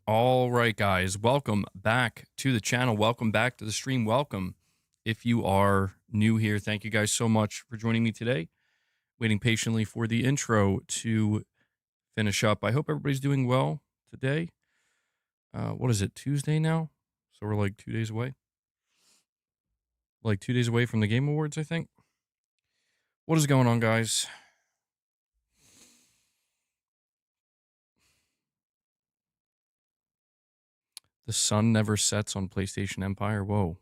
All right, guys, welcome back to the channel. Welcome back to the stream. Welcome. If you are new here, thank you guys so much for joining me today. Waiting patiently for the intro to finish up. I hope everybody's doing well today. What is it, Tuesday now? So we're like 2 days away. Like 2 days away from the Game Awards, I think. What is going on, guys? The sun never sets on PlayStation Empire. Whoa.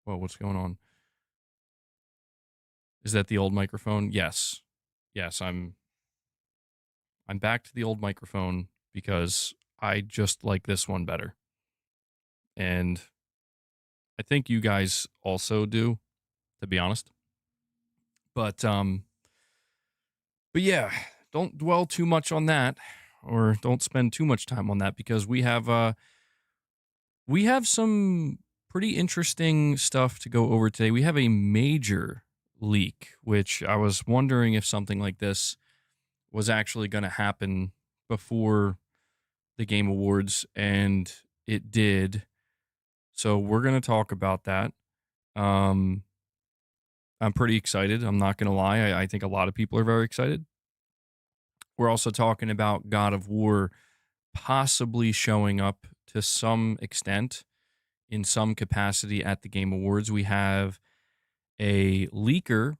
Whoa, what's going on? Is that the old microphone? Yes. Yes, I'm back to the old microphone because I just like this one better. And I think you guys also do, to be honest. But yeah, don't dwell too much on that, or don't spend too much time on that, because we have some pretty interesting stuff to go over today. We have a major leak, which I was wondering if something like this was actually going to happen before the Game Awards, and it did. So we're going to talk about that. I'm pretty excited. I'm not going to lie. I think a lot of people are very excited. We're also talking about God of War possibly showing up to some extent, in some capacity, at the Game Awards. We have a leaker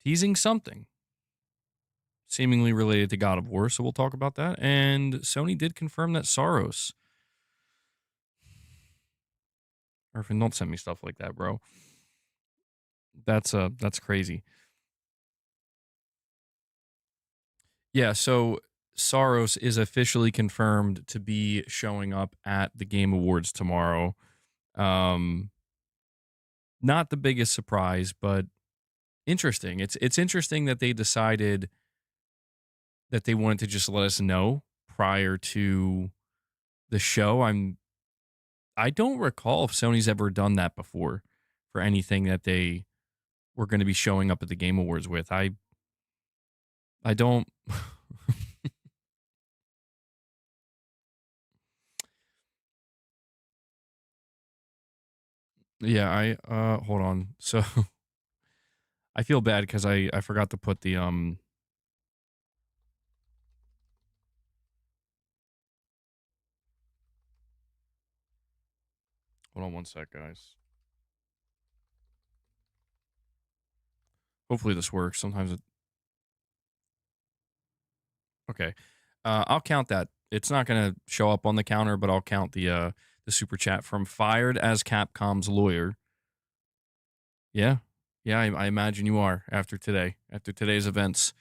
teasing something seemingly related to God of War, so we'll talk about that. And Sony did confirm that Saros... Irvin, don't send me stuff like that, bro. That's crazy. Yeah, so Saros is officially confirmed to be showing up at the Game Awards tomorrow. Not the biggest surprise, but interesting. It's interesting that they decided that they wanted to just let us know prior to the show. I don't recall if Sony's ever done that before for anything that they were going to be showing up at the Game Awards with. I don't. Yeah, hold on. So I feel bad because I forgot to put the hold on one sec, guys. Hopefully this works. Sometimes it... Okay. I'll count that. It's not going to show up on the counter, but I'll count the super chat from Fired as Capcom's lawyer. Yeah. Yeah, I imagine you are after today, after today's events.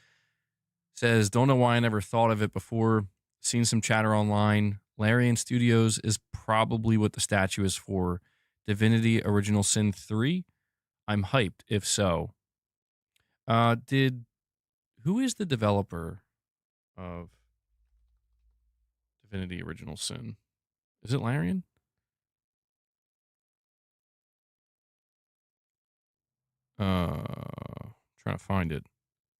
Says, don't know why I never thought of it before. Seen some chatter online. Larian Studios is probably what the statue is for. Divinity Original Sin 3? I'm hyped, if so. Who is the developer of Divinity Original Sin? Is it Larian? Trying to find it.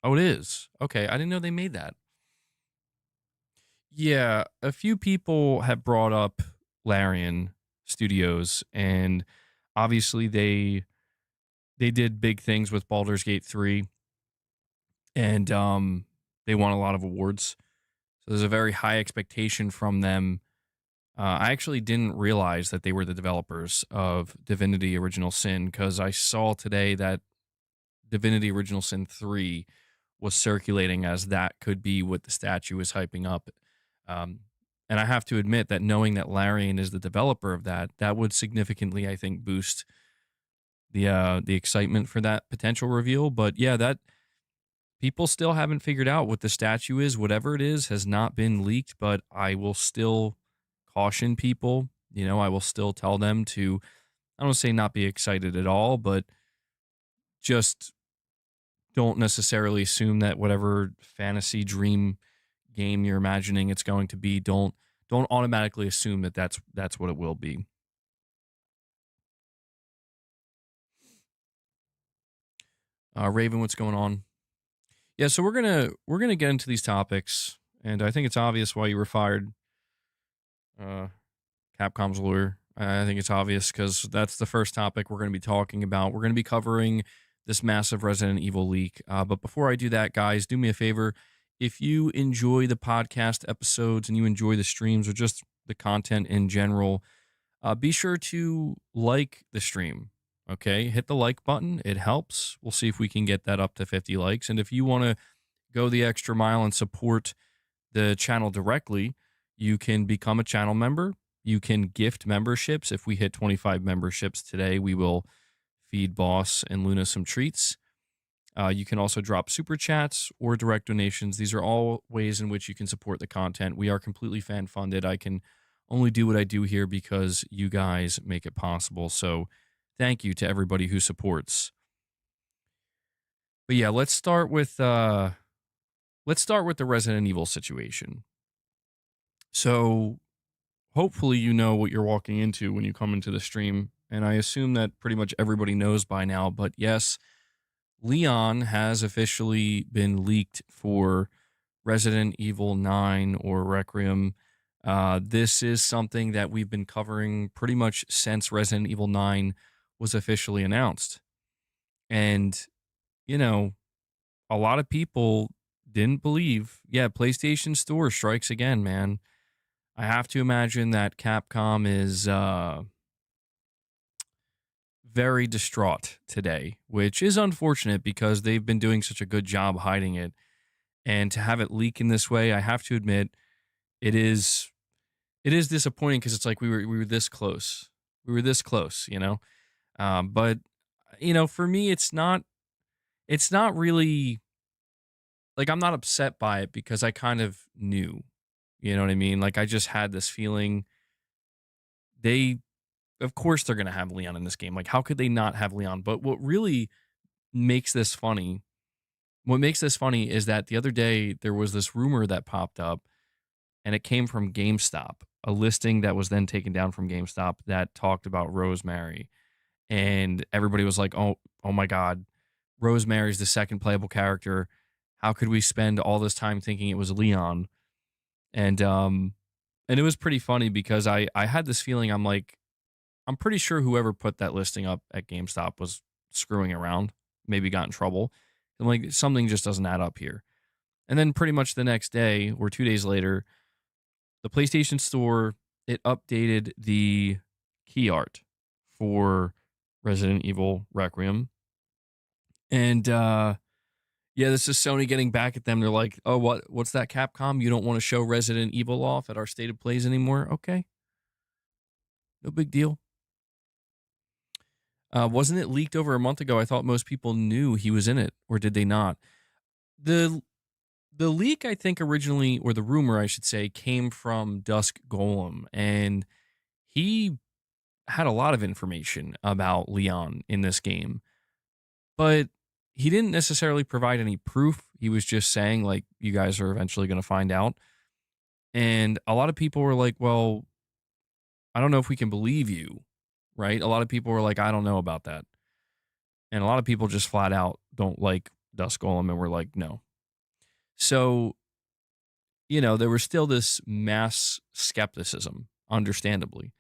Oh, it is. Okay, I didn't know they made that. Yeah, a few people have brought up Larian Studios, and obviously they did big things with Baldur's Gate 3, and they won a lot of awards. So there's a very high expectation from them. I actually didn't realize that they were the developers of Divinity Original Sin, because I saw today that Divinity Original Sin 3 was circulating as that could be what the statue is hyping up. And I have to admit that knowing that Larian is the developer of that, that would significantly, I think, boost the excitement for that potential reveal. But yeah, that people still haven't figured out what the statue is. Whatever it is has not been leaked, but I will still caution people. You know, I will still tell them to, I don't say not be excited at all, but just don't necessarily assume that whatever fantasy dream game you're imagining it's going to be, don't automatically assume that that's what it will be. Raven, what's going on? Yeah, so we're gonna get into these topics, and I think it's obvious why you were fired. uh, Capcom's lawyer. I think it's obvious because that's the first topic we're going to be talking about. We're going to be covering this massive Resident Evil leak. But before I do that, guys, do me a favor. If you enjoy the podcast episodes and you enjoy the streams or just the content in general, be sure to like the stream. Okay, hit the like button. It helps. We'll see if we can get that up to 50 likes. And if you want to go the extra mile and support the channel directly, you can become a channel member. You can gift memberships. If we hit 25 memberships today, we will feed Boss and Luna some treats. You can also drop super chats or direct donations. These are all ways in which you can support the content. We are completely fan funded. I can only do what I do here because you guys make it possible. So thank you to everybody who supports. But yeah, let's start with the Resident Evil situation. So hopefully you know what you're walking into when you come into the stream, and I assume that pretty much everybody knows by now, but yes, Leon has officially been leaked for Resident Evil 9 or Requiem. This is something that we've been covering pretty much since Resident Evil 9 was officially announced. And, you know, a lot of people didn't believe. Yeah, PlayStation Store strikes again, man. I have to imagine that Capcom is very distraught today, which is unfortunate because they've been doing such a good job hiding it. And to have it leak in this way, I have to admit, it is disappointing because it's like we were this close. We were this close, you know? But you know, for me, it's not really like I'm not upset by it because I kind of knew. You know what I mean? Like I just had this feeling they of course they're going to have Leon in this game. Like how could they not have Leon? But makes this funny, what makes this funny is that the other day there was this rumor that popped up and it came from GameStop, a listing that was then taken down from GameStop that talked about Rosemary. And everybody was like, "Oh my god, Rosemary's the second playable character. How could we spend all this time thinking it was Leon?" And it was pretty funny because I had this feeling. I'm like, I'm pretty sure whoever put that listing up at GameStop was screwing around, maybe got in trouble. I'm like, something just doesn't add up here. And then pretty much the next day or 2 days later, the PlayStation Store, it updated the key art for Resident Evil Requiem. And yeah, this is Sony getting back at them. They're like, "Oh, what's that, Capcom? You don't want to show Resident Evil off at our state of plays anymore? Okay. No big deal." Wasn't it leaked over a month ago? I thought most people knew he was in it, or did they not? The the leak, I think, originally, or the rumor, I should say, came from Dusk Golem, and he had a lot of information about Leon in this game, but he didn't necessarily provide any proof. He was just saying, like, you guys are eventually going to find out. And a lot of people were like, well, I don't know if we can believe you, right? A lot of people were like, I don't know about that. And a lot of people just flat out don't like Dusk Golem and were like, no. So, you know, there was still this mass skepticism, understandably.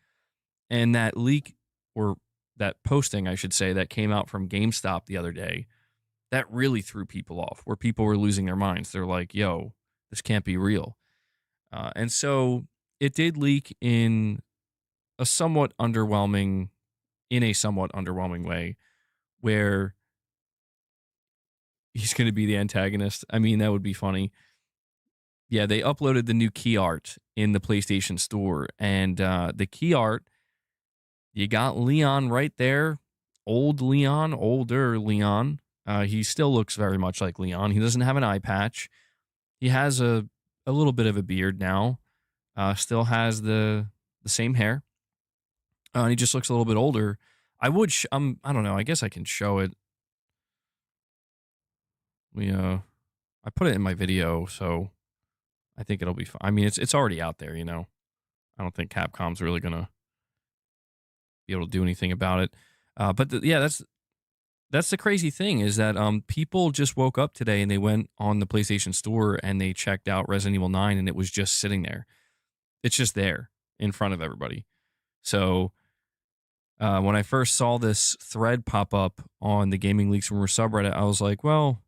And that leak, or that posting, I should say, that came out from GameStop the other day, that really threw people off, where people were losing their minds. They're like, yo, this can't be real. And so it did leak a somewhat underwhelming way, where he's going to be the antagonist. I mean, that would be funny. Yeah, they uploaded the new key art in the PlayStation Store, and the key art, you got Leon right there. Old Leon, older Leon. He still looks very much like Leon. He doesn't have an eye patch. He has a little bit of a beard now. Still has the same hair. And he just looks a little bit older. I don't know. I guess I can show it. I put it in my video, so I think it'll be fine. I mean, it's already out there, you know. I don't think Capcom's really gonna be able to do anything about it. Yeah, that's the crazy thing, is that people just woke up today and they went on the PlayStation Store and they checked out Resident Evil 9 and it was just sitting there. It's just there. in front of everybody. So when I first saw this thread pop up on the Gaming Leaks Rumor subreddit, I was like, well,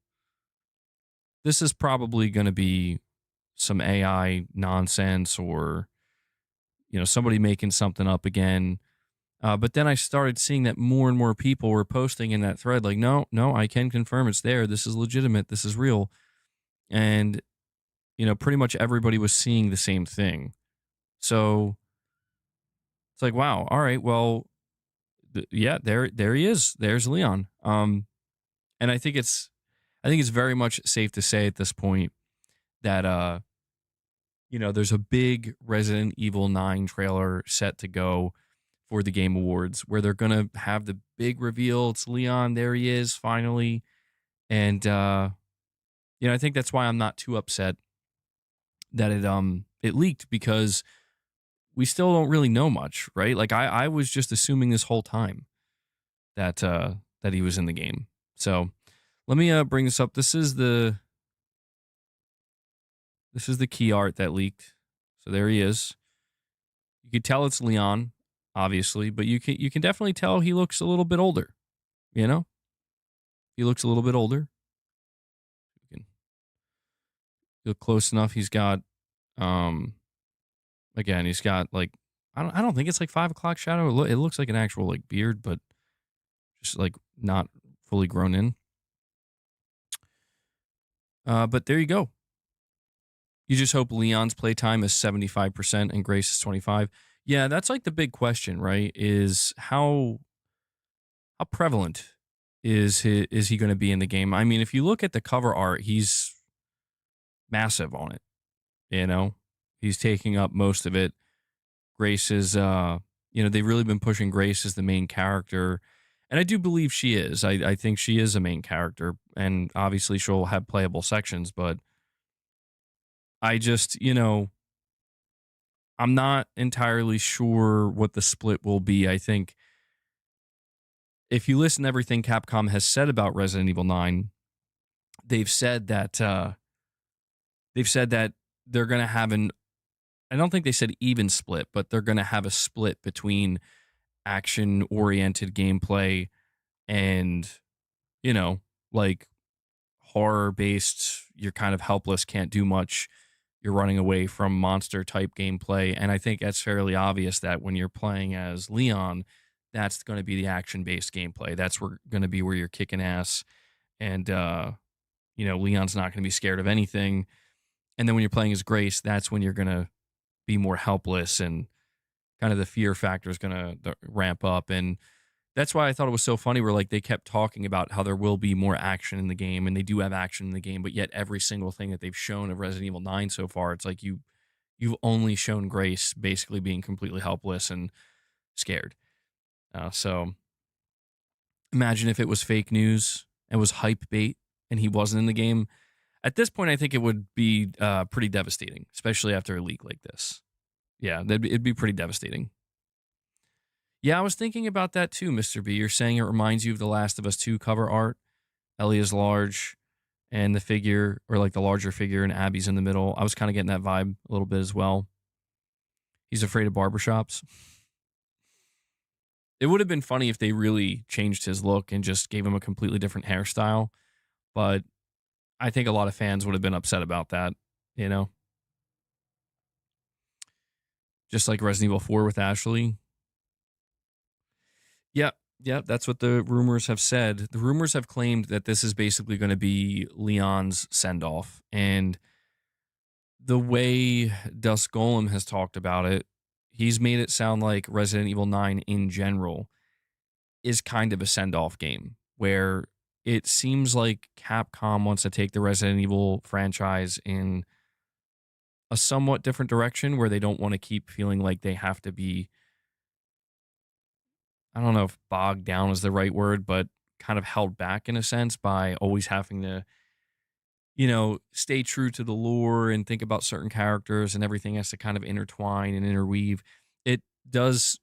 this is probably going to be some AI nonsense or, somebody making something up again. But then I started seeing that more and more people were posting in that thread, like, no, I can confirm it's there. This is legitimate. This is real. And, pretty much everybody was seeing the same thing. So it's like, wow, all right, well, yeah, there he is. There's Leon. And I think it's very much safe to say at this point that, there's a big Resident Evil 9 trailer set to go for the Game Awards where they're going to have the big reveal. It's Leon. There he is finally. And, I think that's why I'm not too upset that it leaked, because we still don't really know much, right? Like I was just assuming this whole time that he was in the game. So let me bring this up. This is the key art that leaked. So there he is. You can tell it's Leon, obviously, but you can definitely tell he looks a little bit older. He looks a little bit older. You can look close enough. He's got again, he's got like I don't think it's like 5 o'clock shadow. It looks like an actual like beard, but just like not fully grown in. But there you go. You just hope Leon's playtime is 75% and Grace is 25. Yeah, that's like the big question, right? Is how prevalent is he going to be in the game? I mean, if you look at the cover art, he's massive on it. He's taking up most of it. Grace is, they've really been pushing Grace as the main character. And I do believe she is. I think she is a main character. And obviously she'll have playable sections. But I just, I'm not entirely sure what the split will be. I think if you listen to everything Capcom has said about Resident Evil 9, they've said that they're going to have I don't think they said even split, but they're going to have a split between action-oriented gameplay and, like horror-based, you're kind of helpless, can't do much, you're running away from monster-type gameplay. And I think that's fairly obvious that when you're playing as Leon, that's going to be the action-based gameplay. That's going to be where you're kicking ass. And, Leon's not going to be scared of anything. And then when you're playing as Grace, that's when you're going to be more helpless and kind of the fear factor is going to ramp up. And that's why I thought it was so funny where like they kept talking about how there will be more action in the game, and they do have action in the game, but yet every single thing that they've shown of Resident Evil 9 so far, it's like you've only shown Grace basically being completely helpless and scared. So imagine if it was fake news and was hype bait and he wasn't in the game. At this point, I think it would be pretty devastating, especially after a leak like this. Yeah, it'd be pretty devastating. Yeah, I was thinking about that too, Mr. B. You're saying it reminds you of The Last of Us 2 cover art. Ellie is large and the figure, or like the larger figure, and Abby's in the middle. I was kind of getting that vibe a little bit as well. He's afraid of barbershops. It would have been funny if they really changed his look and just gave him a completely different hairstyle. But I think a lot of fans would have been upset about that, Just like Resident Evil 4 with Ashley. Yeah, that's what the rumors have said. The rumors have claimed that this is basically going to be Leon's send-off. And the way Dusk Golem has talked about it, he's made it sound like Resident Evil 9 in general is kind of a send-off game, where it seems like Capcom wants to take the Resident Evil franchise in a somewhat different direction, where they don't want to keep feeling like they have to be, I don't know if bogged down is the right word, but kind of held back in a sense by always having to, stay true to the lore and think about certain characters, and everything has to kind of intertwine and interweave. It does.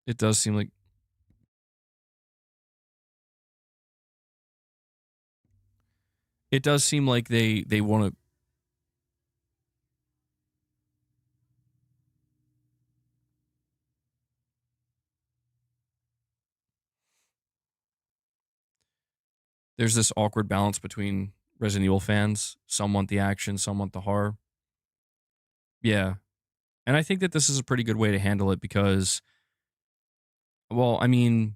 It does seem like. It does seem like they want to. there's this awkward balance between Resident Evil fans. Some want the action, some want the horror. Yeah. And I think that this is a pretty good way to handle it because, well, I mean,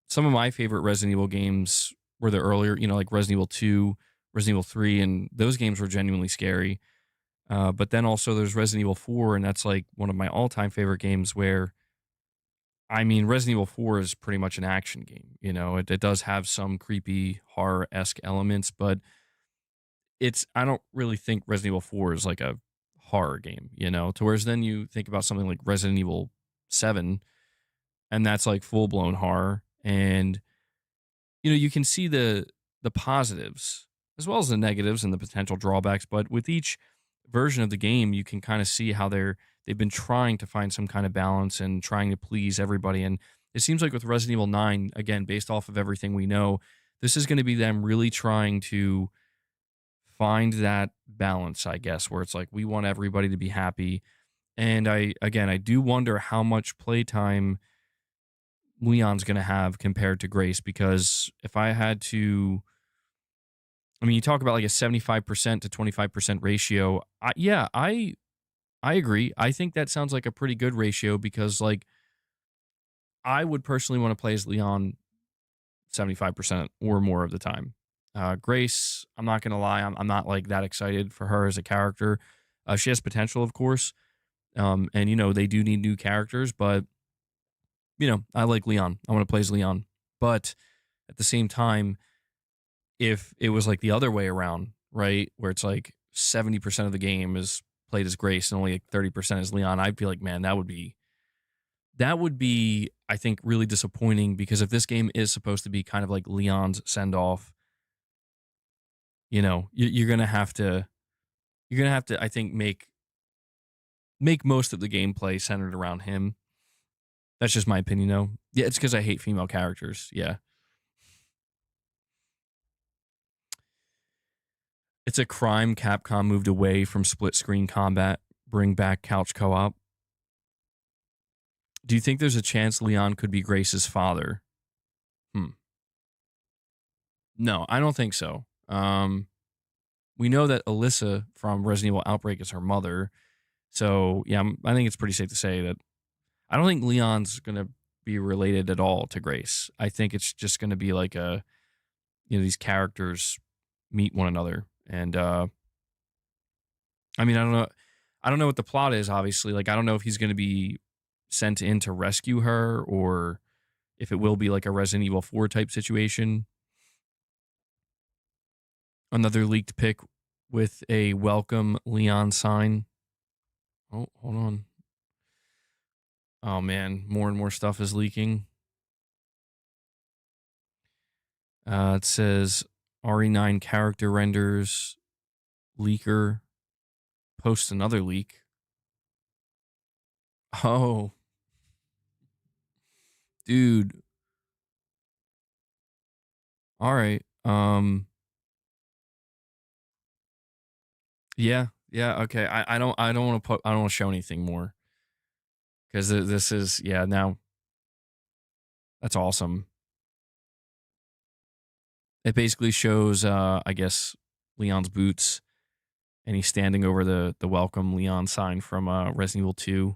some of my favorite Resident Evil games were the earlier, like Resident Evil 2, Resident Evil 3, and those games were genuinely scary. But then also there's Resident Evil 4, and that's like one of my all time favorite games where, I mean, Resident Evil 4 is pretty much an action game. It does have some creepy horror esque elements, but I don't really think Resident Evil 4 is like a horror game, to whereas then you think about something like Resident Evil 7, and that's like full blown horror. And, you can see the positives as well as the negatives and the potential drawbacks, but with each version of the game, you can kind of see how they've been trying to find some kind of balance and trying to please everybody. And it seems like with Resident Evil 9, again, based off of everything we know, this is going to be them really trying to find that balance, I guess, where it's like we want everybody to be happy. And I do wonder how much playtime Leon's going to have compared to Grace, because if I had to, I mean, you talk about like a 75% to 25% ratio. I agree. I think that sounds like a pretty good ratio because, like, I would personally want to play as Leon 75% or more of the time. Grace, I'm not gonna lie, I'm not like that excited for her as a character. She has potential, of course, and they do need new characters, but I like Leon. I want to play as Leon, but at the same time, if it was like the other way around, right, where it's like 70% of the game is played as Grace and only like 30% as Leon, I'd be like, man, that would be, I think, really disappointing, because if this game is supposed to be kind of like Leon's send off, you're gonna have to, I think, make most of the gameplay centered around him. That's just my opinion, though. Yeah, it's because I hate female characters. Yeah, it's a crime Capcom moved away from split screen combat, bring back couch co op. Do you think there's a chance Leon could be Grace's father? Hmm. No, I don't think so. We know that Alyssa from Resident Evil Outbreak is her mother. So, yeah, I think it's pretty safe to say that I don't think Leon's going to be related at all to Grace. I think it's just going to be like these characters meet one another. And, I mean, I don't know. I don't know what the plot is, obviously. Like, I don't know if he's going to be sent in to rescue her or if it will be like a Resident Evil 4 type situation. Another leaked pic with a welcome Leon sign. Oh, hold on. Oh man, more and more stuff is leaking. It says RE9 character renders leaker posts another leak. Oh, dude. All right. Yeah. Yeah. Okay. I don't. I don't want to put. I don't want to show anything more because this is. Yeah. Now that's awesome. It basically shows. I guess Leon's boots, and he's standing over the welcome Leon sign from Resident Evil 2.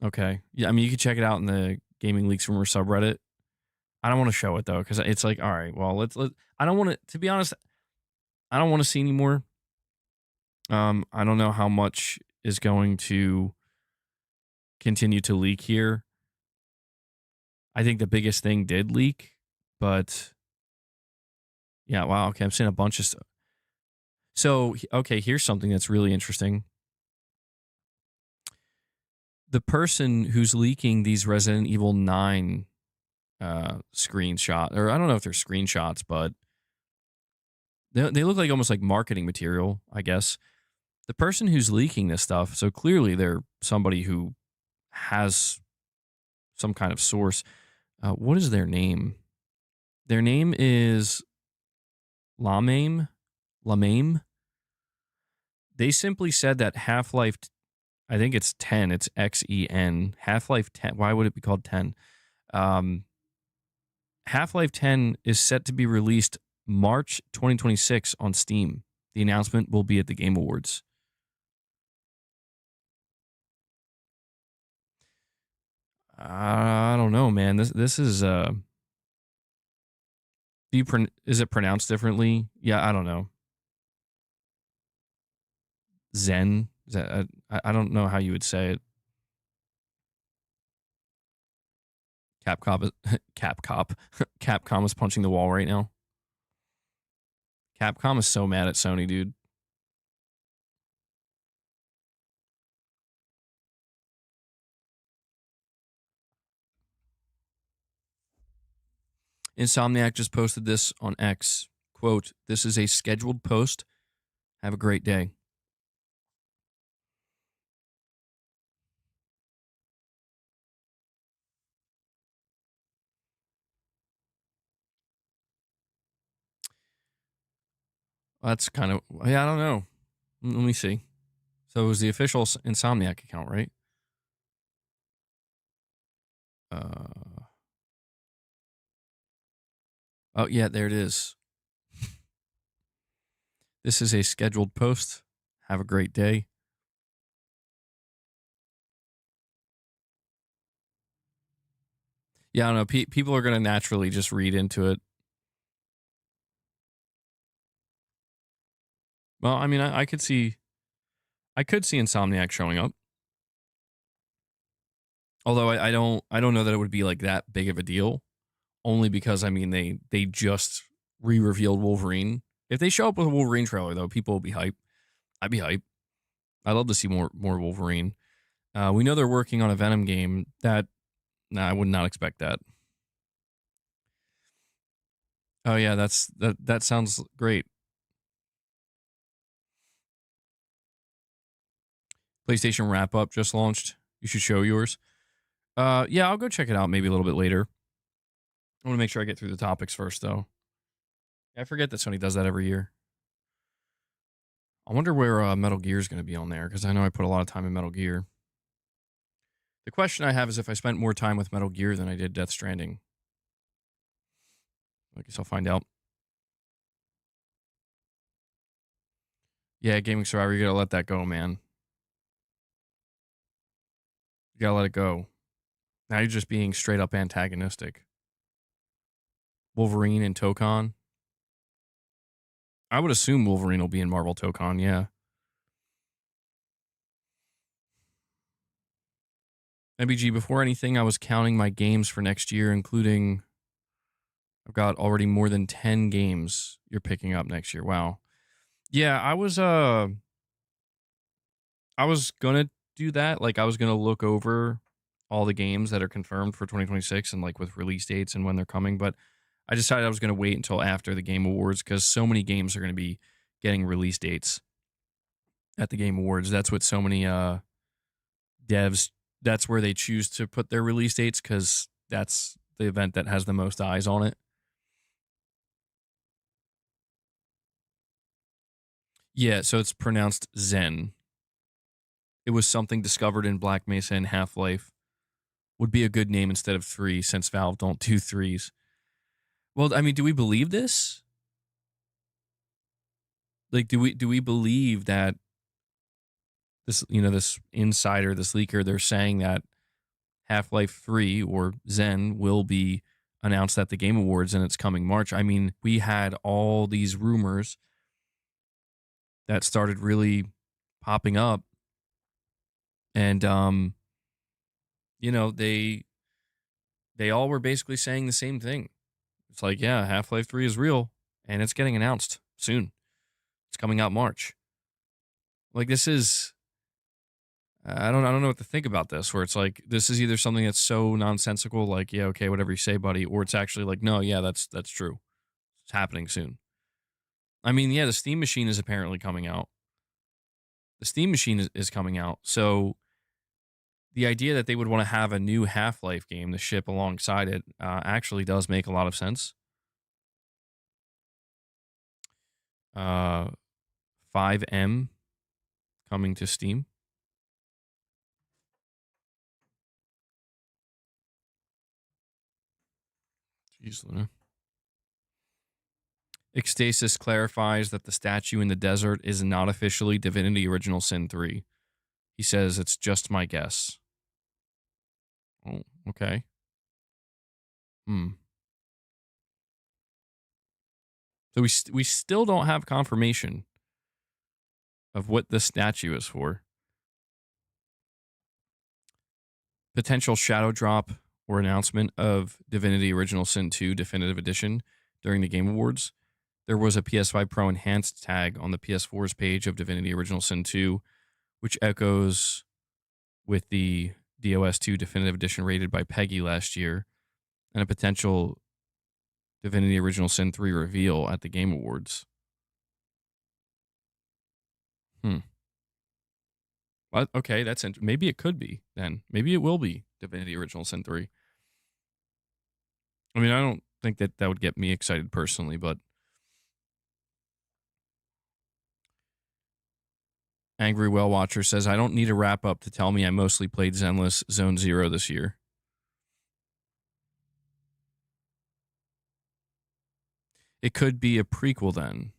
Okay. Yeah. I mean, you can check it out in the Gaming Leaks Rumor subreddit. I don't want to show it though because it's like, all right, well, let. I don't want to be honest. I don't want to see anymore. I don't know how much is going to continue to leak here. I think the biggest thing did leak, but yeah, wow. Okay, I'm seeing a bunch of stuff. So, okay, here's something that's really interesting. The person who's leaking these Resident Evil 9 screenshot, or I don't know if they're screenshots, but they look like almost like marketing material, I guess. The person who's leaking this stuff, so clearly they're somebody who has some kind of source. What is their name? Their name is Lamame. Lamame. They simply said that Half-Life, I think it's 10, it's XEN. Half-Life 10. Why would it be called 10? Half-Life 10 is set to be released March 2026 on Steam. The announcement will be at the Game Awards. I don't know, man. This is is it pronounced differently? Yeah, I don't know. Zen? Is that, I don't know how you would say it. Capcom is punching the wall right now. Capcom is so mad at Sony, dude. Insomniac just posted this on X. Quote, "This is a scheduled post. Have a great day." That's kind of, yeah, I don't know. Let me see. So it was the official Insomniac account, right? Uh, oh, yeah, there it is. This is a scheduled post. Have a great day. Yeah, I don't know. People are going to naturally just read into it. Well, I mean, I could see Insomniac showing up. Although I don't know that it would be like that big of a deal. Only because I mean they just re-revealed Wolverine. If they show up with a Wolverine trailer though, people will be hype. I'd be hype. I'd love to see more Wolverine. We know they're working on a Venom game. I would not expect that. Oh yeah, that sounds great. PlayStation wrap up just launched. You should show yours. Yeah, I'll go check it out maybe a little bit later. I want to make sure I get through the topics first though. I forget that Sony does that every year. I wonder where Metal Gear is going to be on there because I know I put a lot of time in Metal Gear. The question I have is if I spent more time with Metal Gear than I did Death Stranding. I guess I'll find out. Yeah, Gaming Survivor, you gotta let that go, man. You gotta let it go. Now you're just being straight up antagonistic. Wolverine and Tokon. I would assume Wolverine will be in Marvel Tokon, yeah. MBG, before anything, I was counting my games for next year, including I've got already more than 10 games you're picking up next year. Wow. Yeah, I was gonna do that. Like I was gonna look over all the games that are confirmed for 2026 and like with release dates and when they're coming, but I decided I was gonna wait until after the Game Awards because so many games are gonna be getting release dates at the Game Awards. That's what so many devs, that's where they choose to put their release dates because that's the event that has the most eyes on it. Yeah, so it's pronounced Zen. It was something discovered in Black Mesa and Half-Life. Would be a good name instead of 3 since Valve don't do threes. Well, I mean, do we believe this? Like, do we believe that this, this insider, this leaker, they're saying that Half-Life 3 or Zen will be announced at the Game Awards and it's coming March. I mean, we had all these rumors that started really popping up and they all were basically saying the same thing. It's like, yeah, Half-Life 3 is real and it's getting announced soon. It's coming out March. Like this is I don't know what to think about this where it's like this is either something that's so nonsensical like yeah, okay, whatever you say, buddy, or it's actually like no, yeah, that's true. It's happening soon. I mean, yeah, the Steam Machine is apparently coming out. The Steam Machine is coming out. So the idea that they would want to have a new Half-Life game to ship alongside it actually does make a lot of sense. 5M coming to Steam. Easily. Ecstasis clarifies that the statue in the desert is not officially Divinity Original Sin 3. He says it's just my guess. Oh, okay. So we still don't have confirmation of what this statue is for. Potential shadow drop or announcement of Divinity Original Sin 2 Definitive Edition during the Game Awards. There was a PS5 Pro Enhanced tag on the PS4's page of Divinity Original Sin 2, which echoes with the DOS 2 Definitive Edition rated by Peggy last year, and a potential Divinity Original Sin 3 reveal at the Game Awards. Well, okay, maybe it could be then. Maybe it will be Divinity Original Sin 3. I mean, I don't think that would get me excited personally, but Angry Well Watcher says, I don't need a wrap up to tell me I mostly played Zenless Zone Zero this year. It could be a prequel then.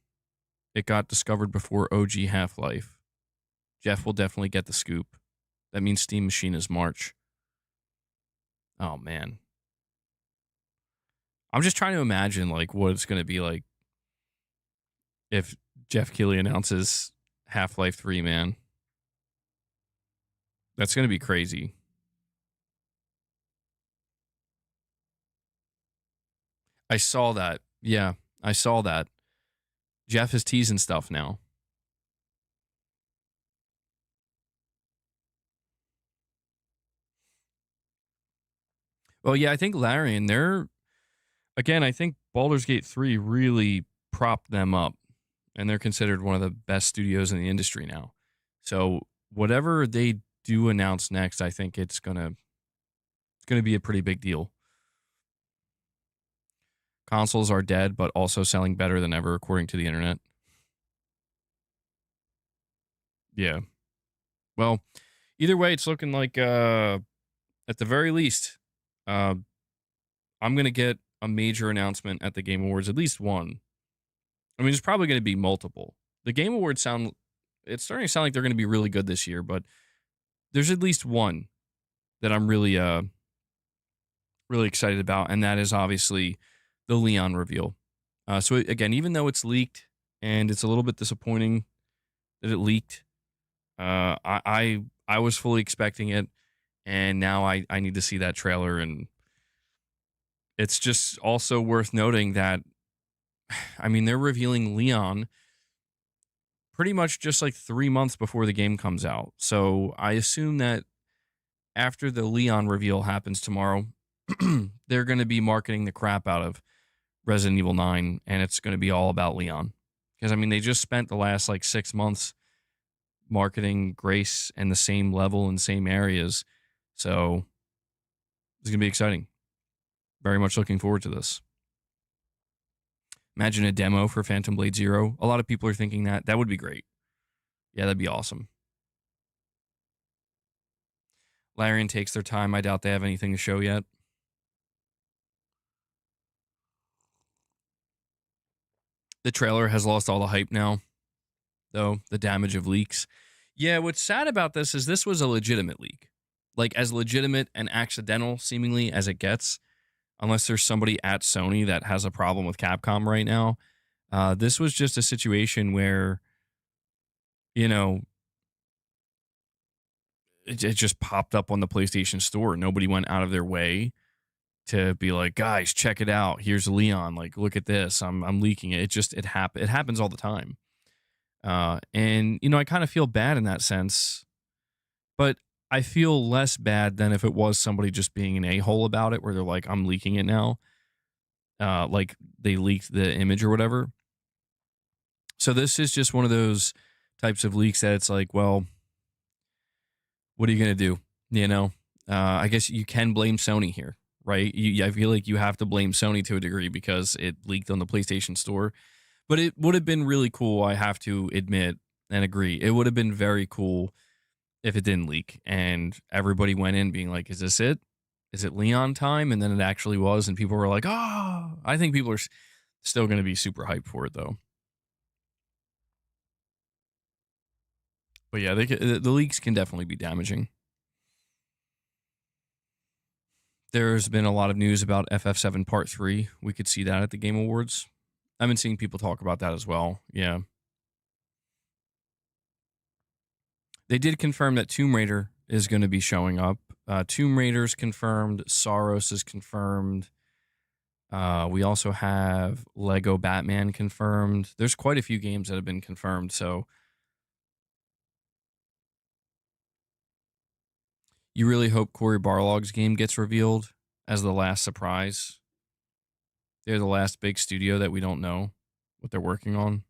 It got discovered before OG Half-Life. Jeff will definitely get the scoop. That means Steam Machine is March. Oh, man. I'm just trying to imagine like what it's going to be like if Jeff Keighley announces Half-Life 3, man. That's going to be crazy. I saw that. Yeah, I saw that. Jeff is teasing stuff now. Well, yeah, I think Larian, I think Baldur's Gate 3 really propped them up, and they're considered one of the best studios in the industry now. So whatever they do announce next, I think it's gonna be a pretty big deal. Consoles are dead, but also selling better than ever, according to the internet. Yeah. Well, either way, it's looking like at the very least, I'm gonna get a major announcement at the Game Awards, at least one. I mean, there's probably going to be multiple. The Game Awards it's starting to sound like they're going to be really good this year, but there's at least one that I'm really, really excited about, and that is obviously the Leon reveal. So again, even though it's leaked and it's a little bit disappointing that it leaked, I was fully expecting it, and now I need to see that trailer. And it's just also worth noting that, I mean, they're revealing Leon pretty much just like 3 months before the game comes out. So I assume that after the Leon reveal happens tomorrow, they're going to be marketing the crap out of Resident Evil 9, and it's going to be all about Leon. Because, I mean, they just spent the last like 6 months marketing Grace and the same level and same areas. So it's going to be exciting. Very much looking forward to this. Imagine a demo for Phantom Blade Zero. A lot of people are thinking that. That would be great. Yeah, that'd be awesome. Larian takes their time. I doubt they have anything to show yet. The trailer has lost all the hype now, though. The damage of leaks. Yeah, what's sad about this is this was a legitimate leak. Like, as legitimate and accidental, seemingly, as it gets. Unless there's somebody at Sony that has a problem with Capcom right now. This was just a situation where, you know, it just popped up on the PlayStation Store. Nobody went out of their way to be like, guys, check it out. Here's Leon. Like, look at this. I'm leaking it. It happens all the time. And, you know, I kind of feel bad in that sense. But I feel less bad than if it was somebody just being an a-hole about it, where they're like, I'm leaking it now. Like they leaked the image or whatever. So this is just one of those types of leaks that it's like, well, what are you going to do? You know, I guess you can blame Sony here, right? I feel like you have to blame Sony to a degree because it leaked on the PlayStation Store. But it would have been really cool, I have to admit and agree. It would have been very cool if it didn't leak and everybody went in being like, is this it? is it Leon time? And then it actually was, and people were like, oh, I think people are still going to be super hyped for it, though. But yeah, the leaks can definitely be damaging. There's been a lot of news about FF7 Part 3. We could see that at the Game Awards. I've been seeing people talk about that as well. Yeah. They did confirm that Tomb Raider is going to be showing up. Tomb Raider's confirmed. Saros is confirmed. We also have Lego Batman confirmed. There's quite a few games that have been confirmed, so you really hope Cory Barlog's game gets revealed as the last surprise. They're the last big studio that we don't know what they're working on.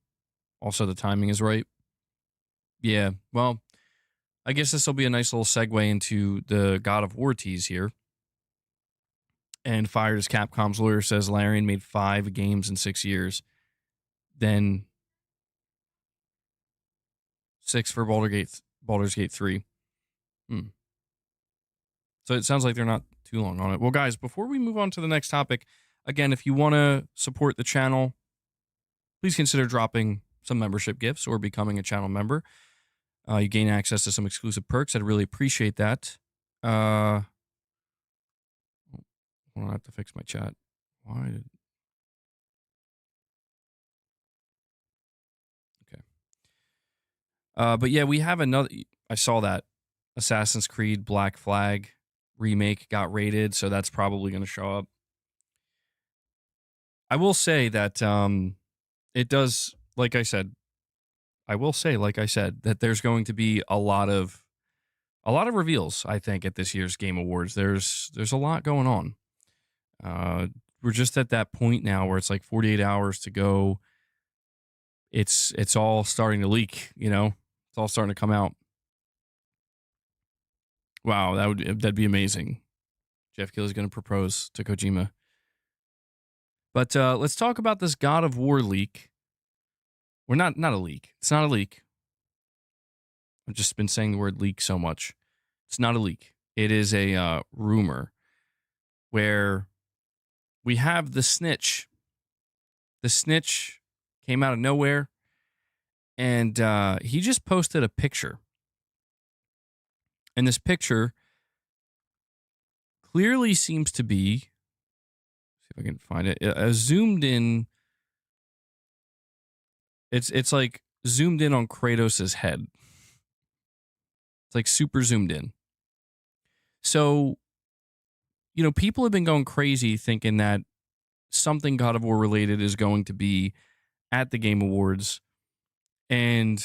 Also, the timing is right. Yeah, well, I guess this will be a nice little segue into the God of War tease here. And fired as Capcom's lawyer says Larian made 5 games in 6 years. Then 6 for Baldur's Gate 3. So it sounds like they're not too long on it. Well, guys, before we move on to the next topic, again, if you want to support the channel, please consider dropping some membership gifts or becoming a channel member. You gain access to some exclusive perks. I'd really appreciate that. Hold on, I have to fix my chat. Why did... Okay. But yeah, we have another... I saw that Assassin's Creed Black Flag remake got rated, so that's probably going to show up. I will say that it does, like I said, that there's going to be a lot of reveals, I think, at this year's Game Awards. There's a lot going on. We're just at that point now where it's like 48 hours to go. It's all starting to leak, you know? It's all starting to come out. Wow, that'd be amazing. Jeff Keighley's going to propose to Kojima. But let's talk about this God of War leak. We're not a leak. It's not a leak. I've just been saying the word leak so much. It's not a leak. It is a rumor where we have the snitch. The snitch came out of nowhere, and he just posted a picture. And this picture clearly seems to be, see if I can find it, zoomed in. It's like zoomed in on Kratos' head. It's like super zoomed in. So, you know, people have been going crazy thinking that something God of War related is going to be at the Game Awards. And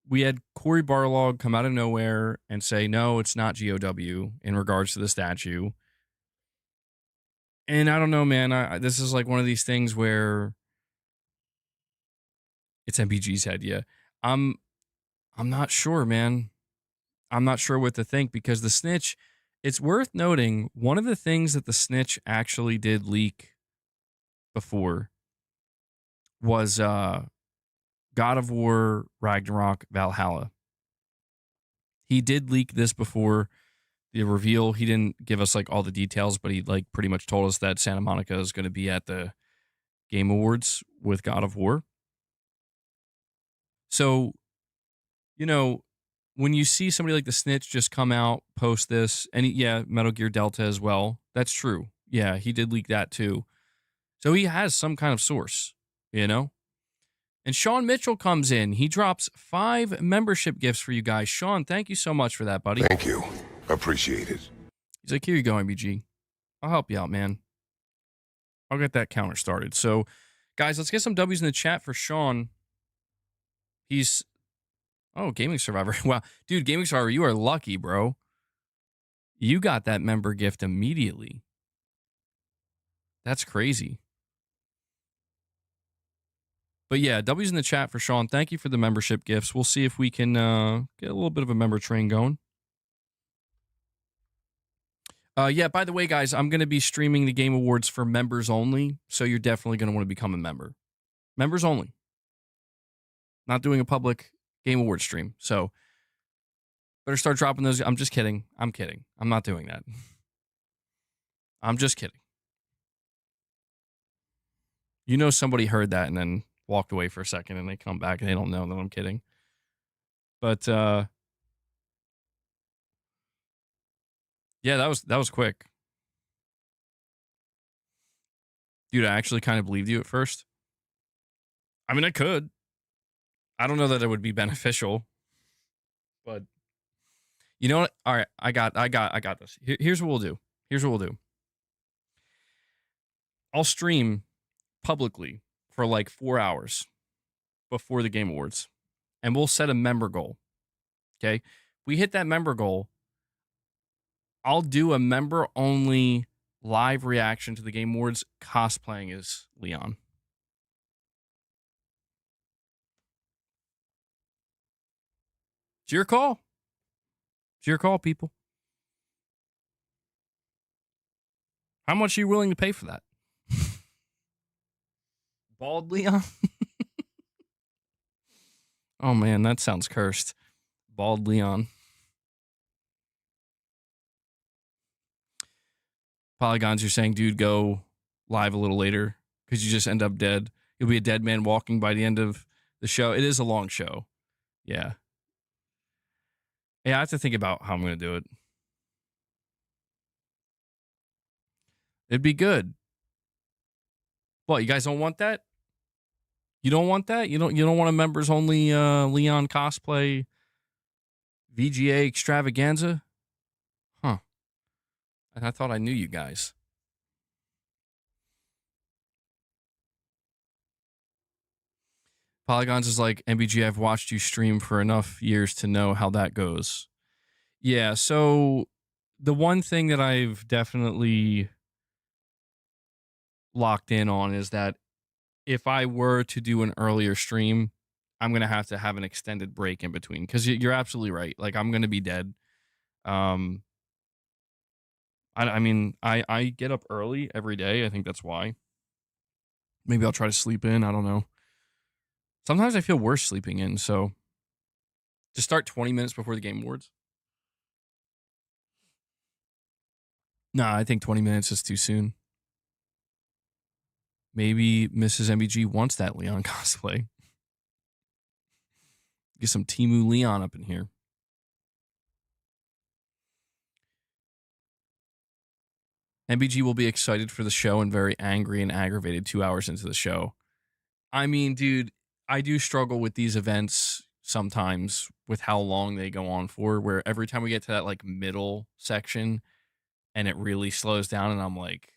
we had Cory Barlog come out of nowhere and say, no, it's not GOW in regards to the statue. And I don't know, man. This is like one of these things where it's MPG's head. Yeah. I'm not sure, man. I'm not sure what to think because the snitch, it's worth noting, one of the things that the snitch actually did leak before was God of War Ragnarok Valhalla. He did leak this before the reveal. He didn't give us like all the details, but he like pretty much told us that Santa Monica is going to be at the Game Awards with God of War. So, you know, when you see somebody like the snitch just come out, post this, and yeah, Metal Gear Delta as well. That's true. Yeah, he did leak that too. So he has some kind of source, you know? And Sean Mitchell comes in. He drops 5 membership gifts for you guys. Sean, thank you so much for that, buddy. Thank you. Appreciate it. He's like, here you go, MBG. I'll help you out, man. I'll get that counter started. So, guys, let's get some W's in the chat for Sean. He's... Oh, Gaming Survivor. Wow. Dude, Gaming Survivor, you are lucky, bro. You got that member gift immediately. That's crazy. But yeah, W's in the chat for Sean. Thank you for the membership gifts. We'll see if we can get a little bit of a member train going. Yeah, by the way, guys, I'm going to be streaming the Game Awards for members only, so you're definitely going to want to become a member. Members only. Not doing a public Game Awards stream, so better start dropping those. I'm just kidding. I'm kidding. I'm not doing that. I'm just kidding. Somebody heard that and then walked away for a second and they come back and they don't know that I'm kidding. But yeah, that was quick. Dude, I actually kind of believed you at first. I mean, I could. I don't know that it would be beneficial, but you know what? All right, I got this. Here's what we'll do. I'll stream publicly for like 4 hours before the Game Awards, and we'll set a member goal. Okay, if we hit that member goal, I'll do a member only live reaction to the Game Awards cosplaying as Leon. It's your call. It's your call, people. How much are you willing to pay for that? Bald Leon? Oh man, that sounds cursed. Bald Leon. Polygons, you're saying, dude, go live a little later because you just end up dead. You'll be a dead man walking by the end of the show. It is a long show. Yeah. Yeah, I have to think about how I'm going to do it. It'd be good. What, you guys don't want that? You don't want that? You don't want a members only Leon cosplay VGA extravaganza? Huh. And I thought I knew you guys. Polygons is like, MBG, I've watched you stream for enough years to know how that goes. Yeah, so the one thing that I've definitely locked in on is that if I were to do an earlier stream, I'm going to have an extended break in between because you're absolutely right. Like, I'm going to be dead. I mean, I get up early every day. I think that's why. Maybe I'll try to sleep in. I don't know. Sometimes I feel worse sleeping in. So to start 20 minutes before the Game Awards. Nah, I think 20 minutes is too soon. Maybe Mrs. MBG wants that Leon cosplay. Get some Timu Leon up in here. MBG will be excited for the show and very angry and aggravated 2 hours into the show. I mean, dude, I do struggle with these events sometimes with how long they go on for, where every time we get to that like middle section and it really slows down and I'm like,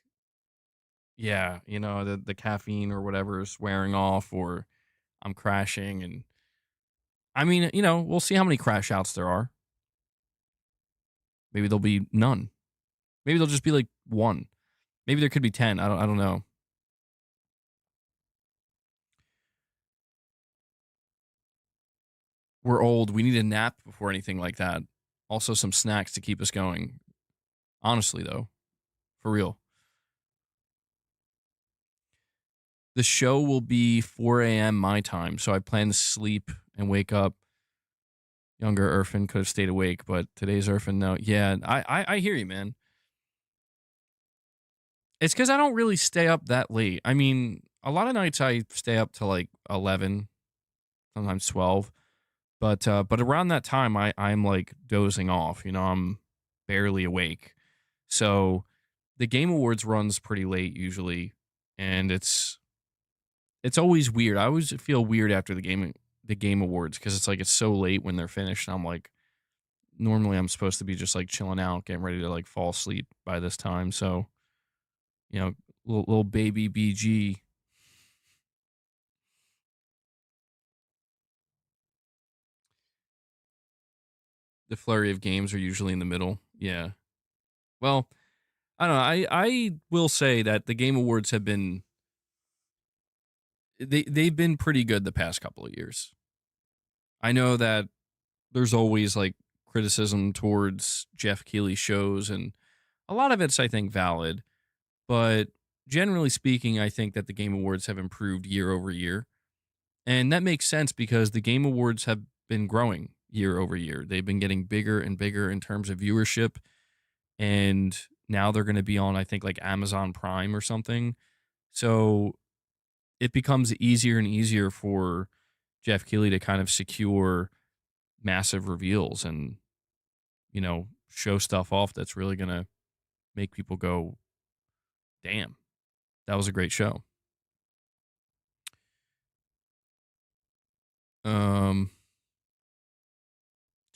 yeah, the caffeine or whatever is wearing off or I'm crashing. And I mean, we'll see how many crash outs there are. Maybe there'll be none. Maybe there'll just be like one. Maybe there could be 10. I don't know. We're old. We need a nap before anything like that. Also some snacks to keep us going. Honestly, though. For real. The show will be 4 a.m. my time, so I plan to sleep and wake up. Younger Irfan could have stayed awake, but today's Irfan, no. Yeah, I hear you, man. It's because I don't really stay up that late. I mean, a lot of nights I stay up till like 11, sometimes 12. But around that time, I'm like dozing off. I'm barely awake. So the Game Awards runs pretty late usually, and it's always weird. I always feel weird after the Game Awards because it's like it's so late when they're finished. And I'm like, normally I'm supposed to be just like chilling out, getting ready to like fall asleep by this time. So, little baby BG. The flurry of games are usually in the middle. Yeah. Well, I don't know. I will say that the Game Awards have been they've been pretty good the past couple of years. I know that there's always like criticism towards Jeff Keighley shows, and a lot of it's I think valid, but generally speaking, I think that the Game Awards have improved year over year. And that makes sense because the Game Awards have been growing year over year. They've been getting bigger and bigger in terms of viewership, and now they're going to be on, I think, like Amazon Prime or something. So it becomes easier and easier for Jeff Keighley to kind of secure massive reveals and, show stuff off that's really going to make people go, damn, that was a great show.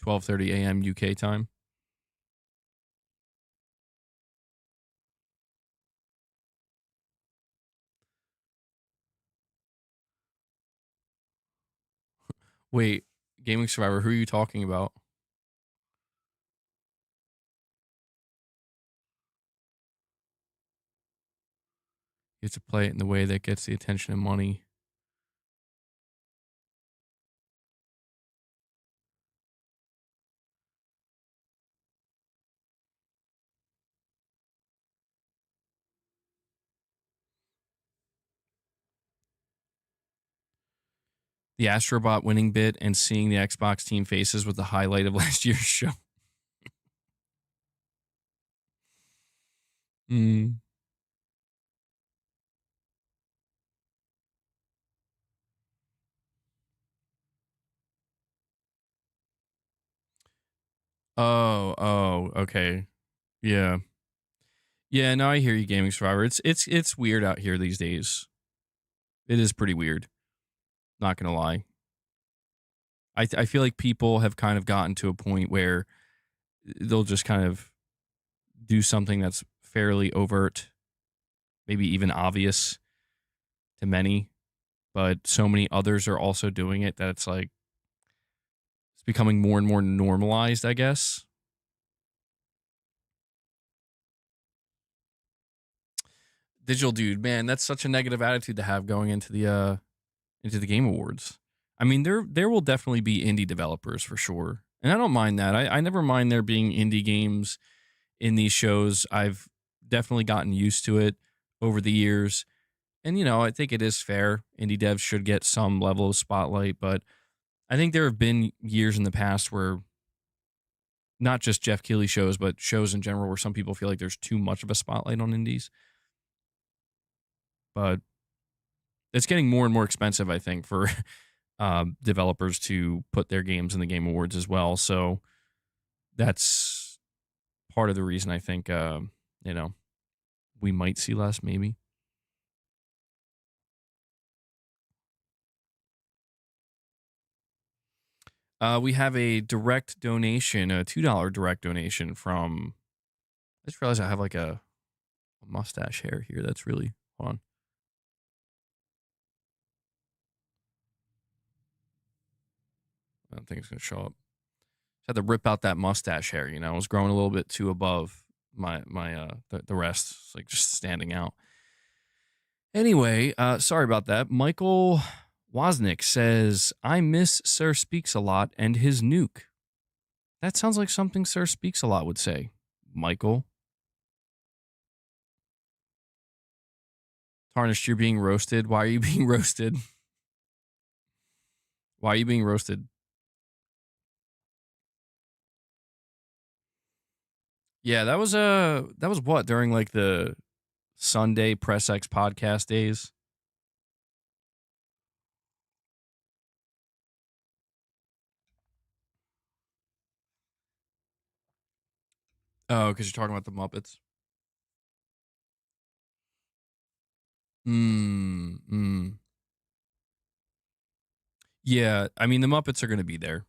12:30 a.m. UK time. Wait, Gaming Survivor, who are you talking about? You have to play it in the way that gets the attention and money. The Astrobot winning bit and seeing the Xbox team faces was the highlight of last year's show. Mm. Oh, okay. Yeah. Yeah, no, I hear you, Gaming Survivor. It's weird out here these days. It is pretty weird. Not gonna lie. I feel like people have kind of gotten to a point where they'll just kind of do something that's fairly overt, maybe even obvious to many, but so many others are also doing it that it's like it's becoming more and more normalized, I guess. Digital dude, man, that's such a negative attitude to have going into the Game Awards. I mean, there will definitely be indie developers for sure, and I don't mind that. I never mind there being indie games in these shows. I've definitely gotten used to it over the years, and I think it is fair. Indie devs should get some level of spotlight, but I think there have been years in the past where not just Jeff Keighley shows, but shows in general where some people feel like there's too much of a spotlight on indies. But it's getting more and more expensive, I think, for developers to put their games in the Game Awards as well. So that's part of the reason I think, you know, we might see less, maybe. We have a direct donation, a $2 direct donation from. I just realized I have like a mustache hair here. That's really hold on. I don't think it's gonna show up. Just had to rip out that mustache hair. It was growing a little bit too above the rest. It's like just standing out. Anyway, sorry about that. Michael Wozniak says, I miss Sir Speaks a Lot and his nuke. That sounds like something Sir Speaks a Lot would say. Michael. Tarnished, you're being roasted. Why are you being roasted? Why are you being roasted? Yeah, that was what during like the Sunday Press X podcast days. Oh, because you're talking about the Muppets. Mm. Yeah, I mean the Muppets are going to be there.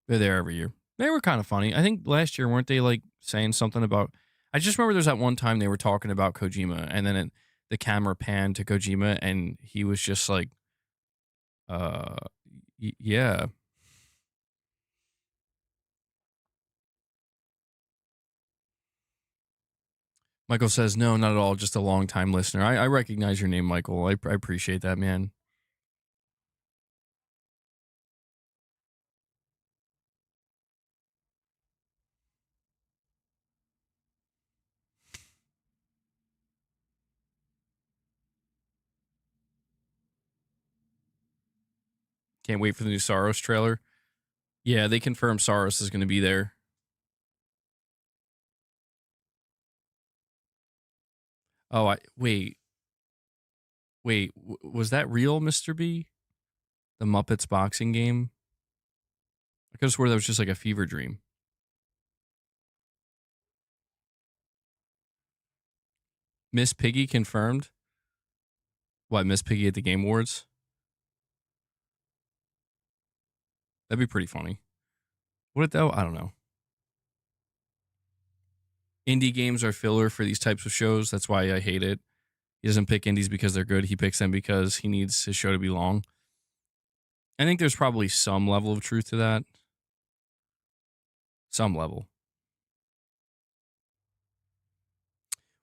They're there every year. They were kind of funny. I think last year weren't they like saying something about? I just remember there's that one time they were talking about Kojima, and then the camera panned to Kojima, and he was just like, "Uh, yeah." Michael says, "No, not at all. Just a long time listener. I recognize your name, Michael. I appreciate that, man. Can't wait for the new Saros trailer. Yeah, they confirmed Saros is going to be there. Oh, wait, was that real, Mr. B? The Muppets boxing game? I could have swore that was just like a fever dream. Miss Piggy confirmed. What, Miss Piggy at the Game Awards? That'd be pretty funny. Would it though? I don't know. Indie games are filler for these types of shows. That's why I hate it. He doesn't pick indies because they're good. He picks them because he needs his show to be long. I think there's probably some level of truth to that. Some level.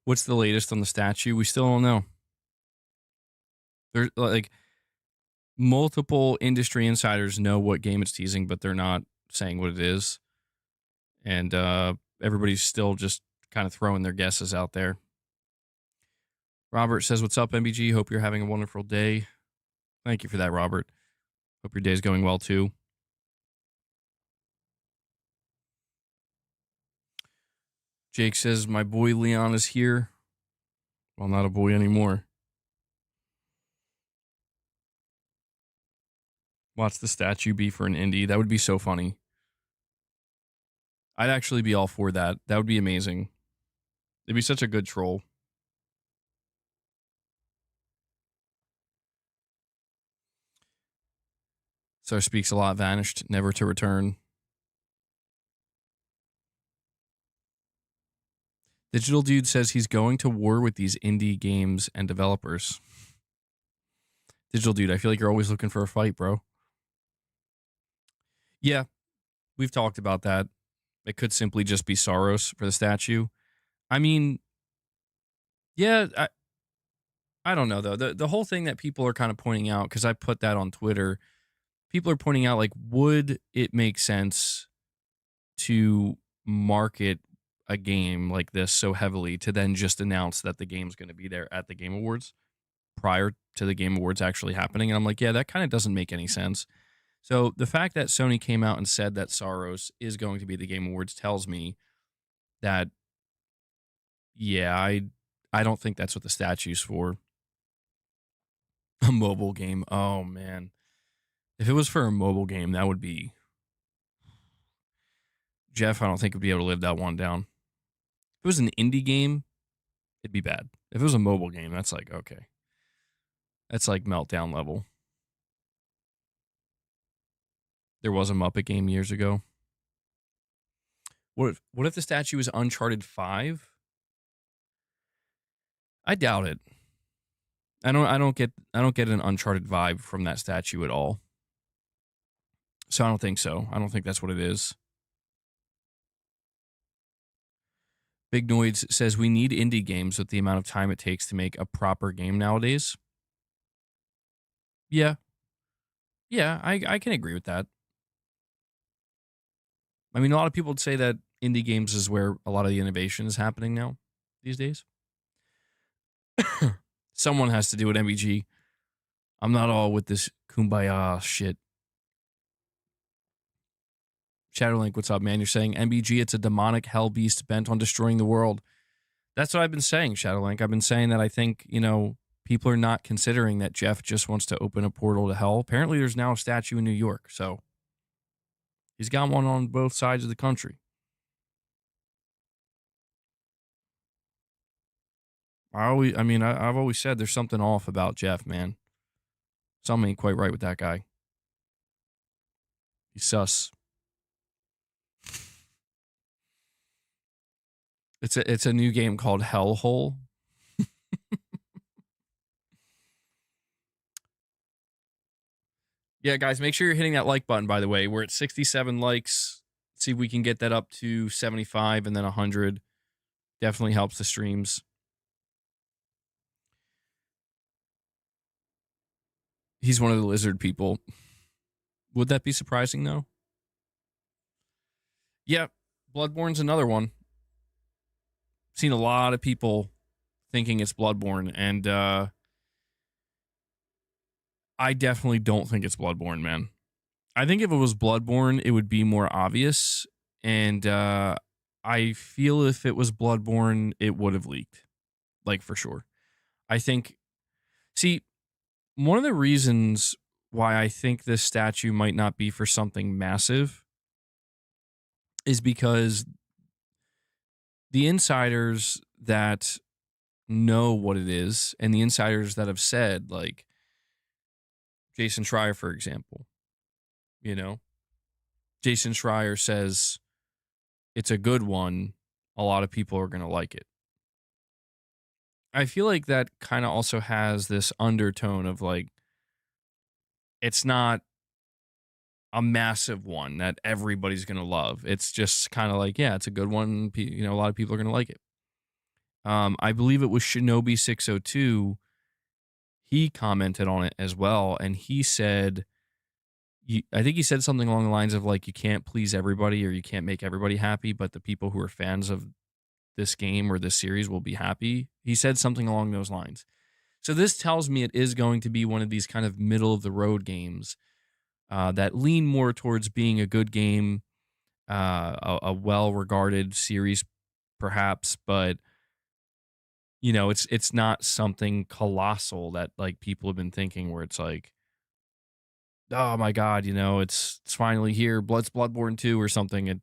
What's the latest on the statue? We still don't know. There's like multiple industry insiders know what game it's teasing, but they're not saying what it is. And everybody's still just kind of throwing their guesses out there. Robert says, "What's up, MBG? Hope you're having a wonderful day." Thank you for that, Robert. Hope your day's going well, too. Jake says, "My boy Leon is here." Well, not a boy anymore. Watch the statue be for an indie. That would be so funny. I'd actually be all for that. That would be amazing. It'd be such a good troll. So speaks a lot, vanished, never to return. Digital Dude says he's going to war with these indie games and developers. Digital Dude, I feel like you're always looking for a fight, bro. Yeah, we've talked about that. It could simply just be Saros for the statue. I mean, yeah, I don't know, though. The whole thing that people are kind of pointing out, because I put that on Twitter, people are pointing out, like, would it make sense to market a game like this so heavily to then just announce that the game's going to be there at the Game Awards prior to the Game Awards actually happening? And I'm like, yeah, that kind of doesn't make any sense. So the fact that Sony came out and said that Saros is going to be at the Game Awards tells me that, yeah, I don't think that's what the statue's for. A mobile game. Oh, man. If it was for a mobile game, that would be... Jeff, I don't think would be able to live that one down. If it was an indie game, it'd be bad. If it was a mobile game, that's like, okay. That's like meltdown level. There was a Muppet game years ago. What if the statue is Uncharted 5? I doubt it. I don't get an Uncharted vibe from that statue at all. So I don't think so. I don't think that's what it is. Big Noise says we need indie games with the amount of time it takes to make a proper game nowadays. Yeah. Yeah, I can agree with that. I mean, a lot of people would say that indie games is where a lot of the innovation is happening now these days. Someone has to do it, MBG. I'm not all with this kumbaya shit. Shadowlink, what's up, man? You're saying, MBG, it's a demonic hell beast bent on destroying the world. That's what I've been saying, Shadowlink. I've been saying that I think, people are not considering that Jeff just wants to open a portal to hell. Apparently, there's now a statue in New York, so he's got one on both sides of the country. I've always said there's something off about Jeff, man. Something ain't quite right with that guy. He's sus. It's a new game called Hellhole. Yeah, guys, make sure you're hitting that like button, by the way. We're at 67 likes. Let's see if we can get that up to 75 and then 100. Definitely helps the streams. He's one of the lizard people. Would that be surprising, though? Yeah, Bloodborne's another one. Seen a lot of people thinking it's Bloodborne, and I definitely don't think it's Bloodborne, man. I think if it was Bloodborne, it would be more obvious, and I feel if it was Bloodborne, it would have leaked. like for sure. I think, see, one of the reasons why I think this statue might not be for something massive is because the insiders that know what it is and the insiders that have said, like Jason Schreier, for example, you know, Jason Schreier says it's a good one. A lot of people are going to like it. I feel like that kind of also has this undertone of like, it's not a massive one that everybody's going to love. It's just kind of like, yeah, it's a good one. You know, a lot of people are going to like it. I believe it was Shinobi 602. He commented on it as well. And he said, I think he said something along the lines of like, you can't please everybody or you can't make everybody happy, but the people who are fans of this game or this series will be happy. He said something along those lines. So this tells me it is going to be one of these kind of middle of the road games that lean more towards being a good game, a well regarded series, perhaps, but you know, it's not something colossal that like people have been thinking where it's like, oh my god, you know, it's finally here, Bloodborne 2 or something, and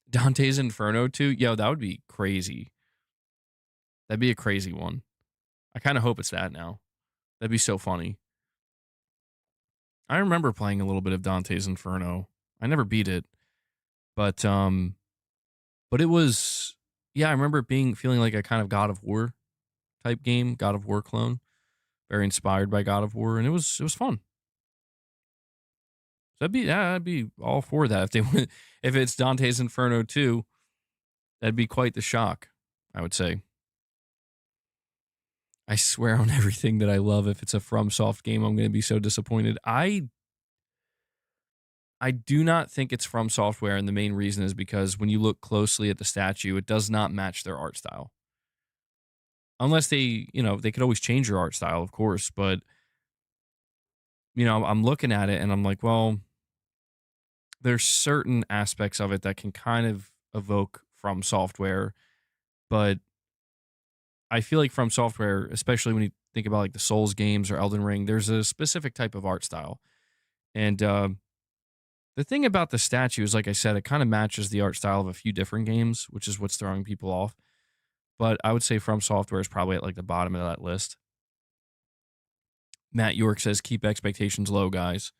Dante's Inferno 2. Yo, that would be crazy. That'd be a crazy one. I kind of hope it's that now. That'd be so funny. I remember playing a little bit of Dante's Inferno. I never beat it, but it was, yeah, I remember it being feeling like a kind of God of War type game, God of War clone, very inspired by God of War, and it was fun. So I'd be all for that if they went, if it's Dante's Inferno 2, that'd be quite the shock, I would say. I swear on everything that I love, if it's a FromSoft game, I'm going to be so disappointed. I do not think it's From Software, and the main reason is because when you look closely at the statue, it does not match their art style. Unless they, you know, they could always change your art style, of course, but you know, I'm looking at it and I'm like, well, there's certain aspects of it that can kind of evoke From Software, but I feel like From Software, especially when you think about like the Souls games or Elden Ring, there's a specific type of art style. And the thing about the statue is, like I said, it kind of matches the art style of a few different games, which is what's throwing people off. But I would say From Software is probably at like the bottom of that list. Matt York says, keep expectations low, guys.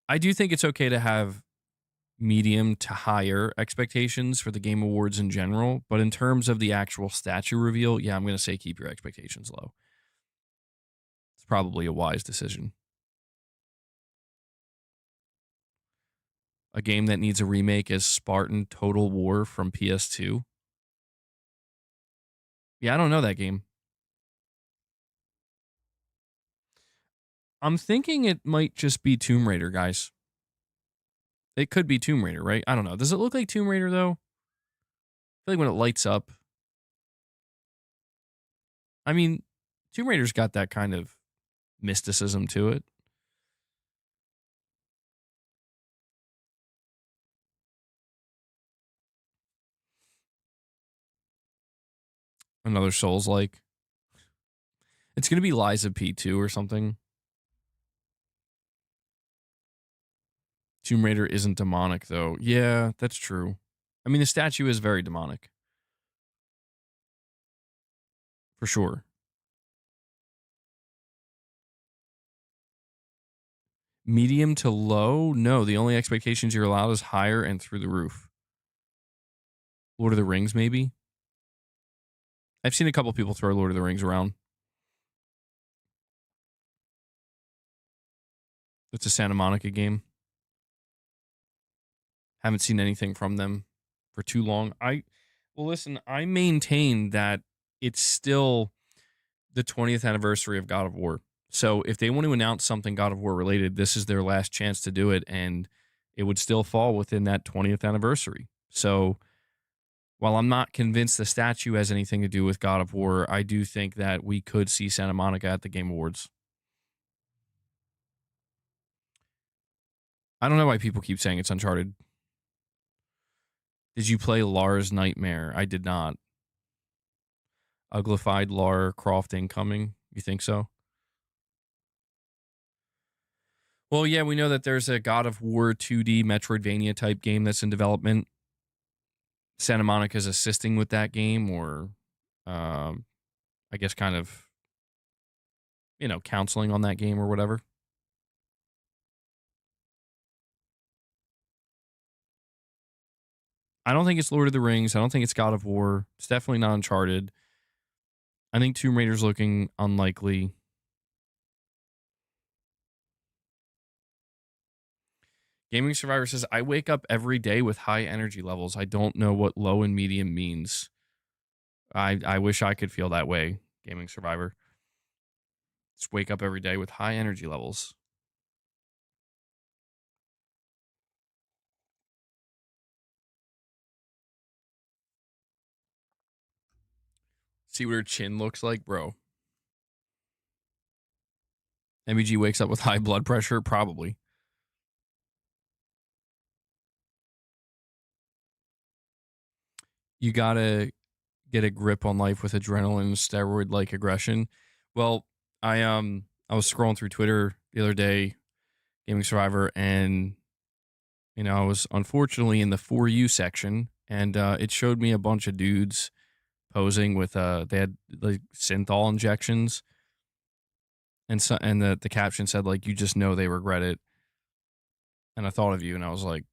I do think it's okay to have medium to higher expectations for the Game Awards in general. But in terms of the actual statue reveal, yeah, I'm going to say keep your expectations low. It's probably a wise decision. A game that needs a remake is Spartan Total War from PS2. Yeah, I don't know that game. I'm thinking it might just be Tomb Raider, guys. It could be Tomb Raider, right? I don't know. Does it look like Tomb Raider, though? I feel like when it lights up. I mean, Tomb Raider's got that kind of mysticism to it. Another Souls like. It's going to be Liza P2 or something. Tomb Raider isn't demonic, though. Yeah, that's true. I mean, the statue is very demonic. For sure. Medium to low? No, the only expectations you're allowed is higher and through the roof. Lord of the Rings, maybe? I've seen a couple people throw Lord of the Rings around. It's a Santa Monica game. Haven't seen anything from them for too long. Well, listen, I maintain that it's still the 20th anniversary of God of War. So if they want to announce something God of War related, this is their last chance to do it, and it would still fall within that 20th anniversary. So while I'm not convinced the statue has anything to do with God of War, I do think that we could see Santa Monica at the Game Awards. I don't know why people keep saying it's Uncharted. Did you play Lars Nightmare? I did not. Uglified Lara Croft incoming. You think so? Well, yeah, we know that there's a God of War 2D Metroidvania type game that's in development. Santa Monica's assisting with that game, or um, I guess kind of, counseling on that game or whatever. I don't think it's Lord of the Rings. I don't think it's God of War. It's definitely not Uncharted. I think Tomb Raider's looking unlikely. Gaming Survivor says, I wake up every day with high energy levels. I don't know what low and medium means. I wish I could feel that way, Gaming Survivor. Just wake up every day with high energy levels. See what her chin looks like, bro. MBG wakes up with high blood pressure? Probably. You gotta get a grip on life with adrenaline, steroid like aggression. Well, I was scrolling through Twitter the other day, Gaming Survivor, and I was unfortunately in the For You section, and it showed me a bunch of dudes posing with they had like synthol injections, and the caption said like, you just know they regret it. And I thought of you, and I was like,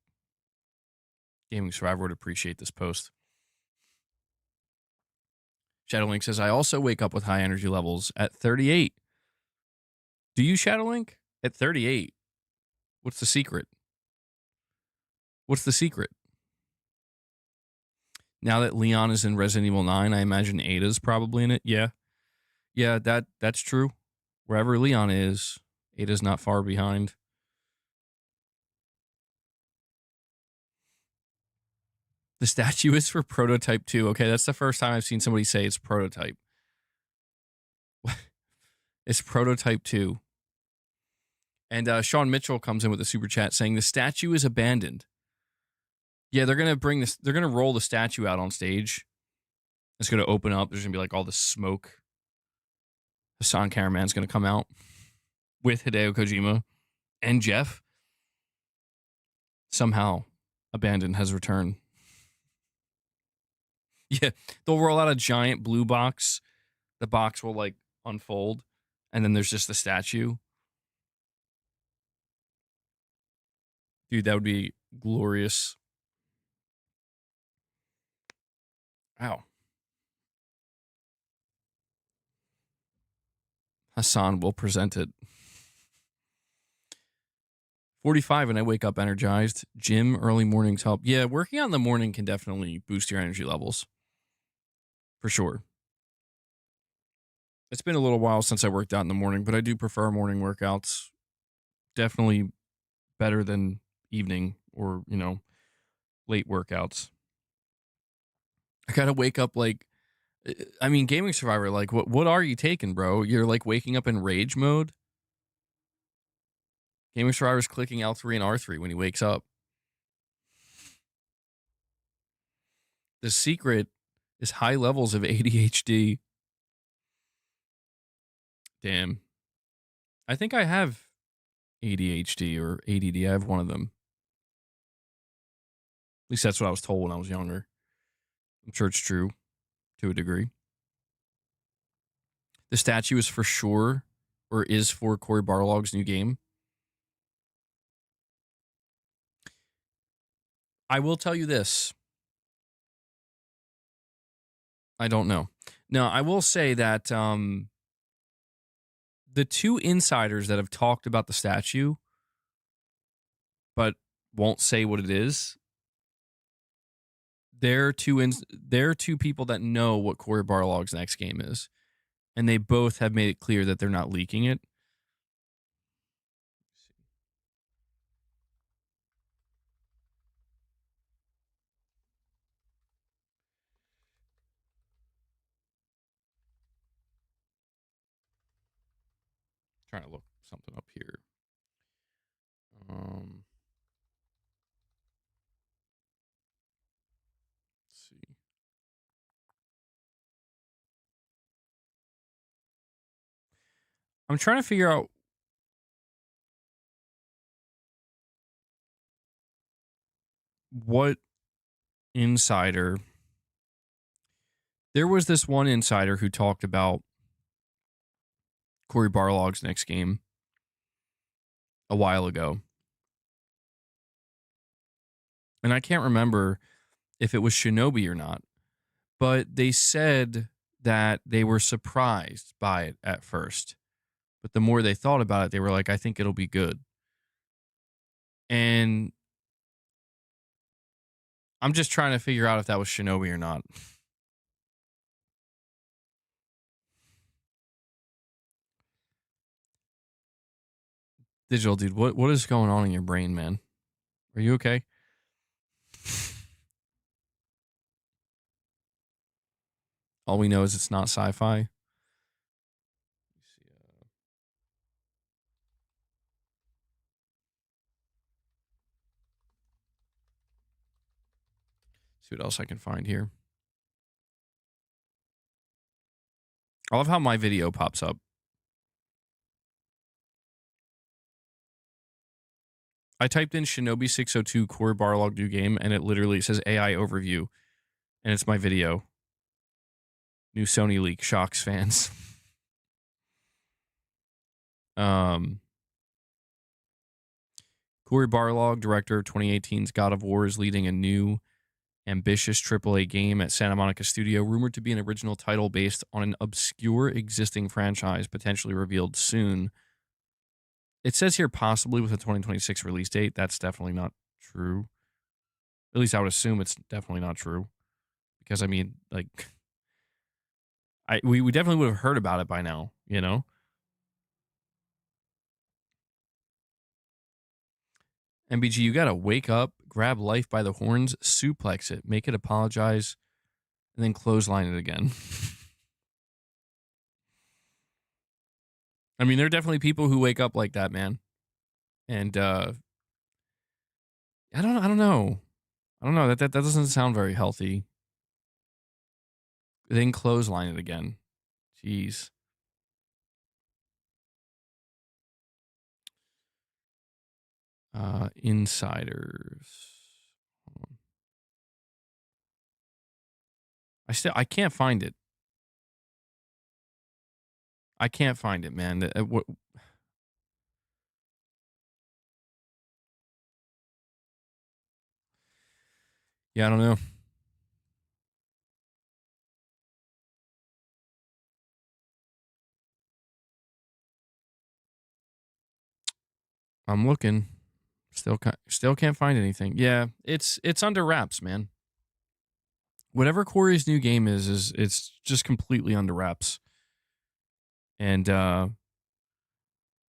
Gaming Survivor would appreciate this post. Shadowlink says, I also wake up with high energy levels at 38. Do you, Shadowlink? At 38? What's the secret? What's the secret? Now that Leon is in Resident Evil 9, I imagine Ada's probably in it. Yeah. Yeah, that's true. Wherever Leon is, Ada's not far behind. The statue is for Prototype 2. Okay, that's the first time I've seen somebody say it's Prototype. It's Prototype 2. And Sean Mitchell comes in with a super chat saying the statue is abandoned. Yeah, they're gonna bring this. They're gonna roll the statue out on stage. It's gonna open up. There's gonna be like all the smoke. Hassan Karaman's gonna come out with Hideo Kojima and Jeff. Somehow, Abandoned has returned. Yeah, they'll roll out a giant blue box. The box will like unfold, and then there's just the statue. Dude, that would be glorious. Wow. Hassan will present it. 45 and I wake up energized. Gym, early mornings help. Yeah, working out in the morning can definitely boost your energy levels. For sure. It's been a little while since I worked out in the morning, but I do prefer morning workouts. Definitely better than evening or, late workouts. I gotta wake up like, I mean, Gaming Survivor, like, what are you taking, bro? You're like waking up in rage mode. Gaming Survivor's clicking L3 and R3 when he wakes up. The secret is high levels of ADHD. Damn. I think I have ADHD or ADD. I have one of them. At least that's what I was told when I was younger. I'm sure it's true to a degree. The statue is for sure, or is for Cory Barlog's new game. I will tell you this. I don't know. No, I will say that the two insiders that have talked about the statue, but won't say what it is, they're two people that know what Cory Barlog's next game is, and they both have made it clear that they're not leaking it. Trying to look something up here. Let's see. I'm trying to figure out what insider. There was this one insider who talked about Corey Barlog's next game a while ago. And I can't remember if it was Shinobi or not, but they said that they were surprised by it at first. But the more they thought about it, they were like, I think it'll be good. And I'm just trying to figure out if that was Shinobi or not. Digital dude, what is going on in your brain, man? Are you okay? All we know is it's not sci-fi. See what else I can find here. I love how my video pops up. I typed in Shinobi 602 Core Barlog new game, and it literally says AI overview, and it's my video. New Sony leak shocks fans. Corey Barlog, director of 2018's God of War, is leading a new ambitious AAA game at Santa Monica Studio, rumored to be an original title based on an obscure existing franchise, potentially revealed soon. It says here possibly with a 2026 release date. That's definitely not true. At least I would assume it's definitely not true. Because, I mean, like, we definitely would have heard about it by now, you know? MBG, you got to wake up, grab life by the horns, suplex it, make it apologize, and then clothesline it again. I mean, there are definitely people who wake up like that, man. And I don't know. That doesn't sound very healthy. Then clothesline it again. Jeez. Insiders. I can't find it. I can't find it, man. Yeah, I don't know. I'm looking. Still can't find anything. Yeah, it's under wraps, man. Whatever Corey's new game is it's just completely under wraps. And I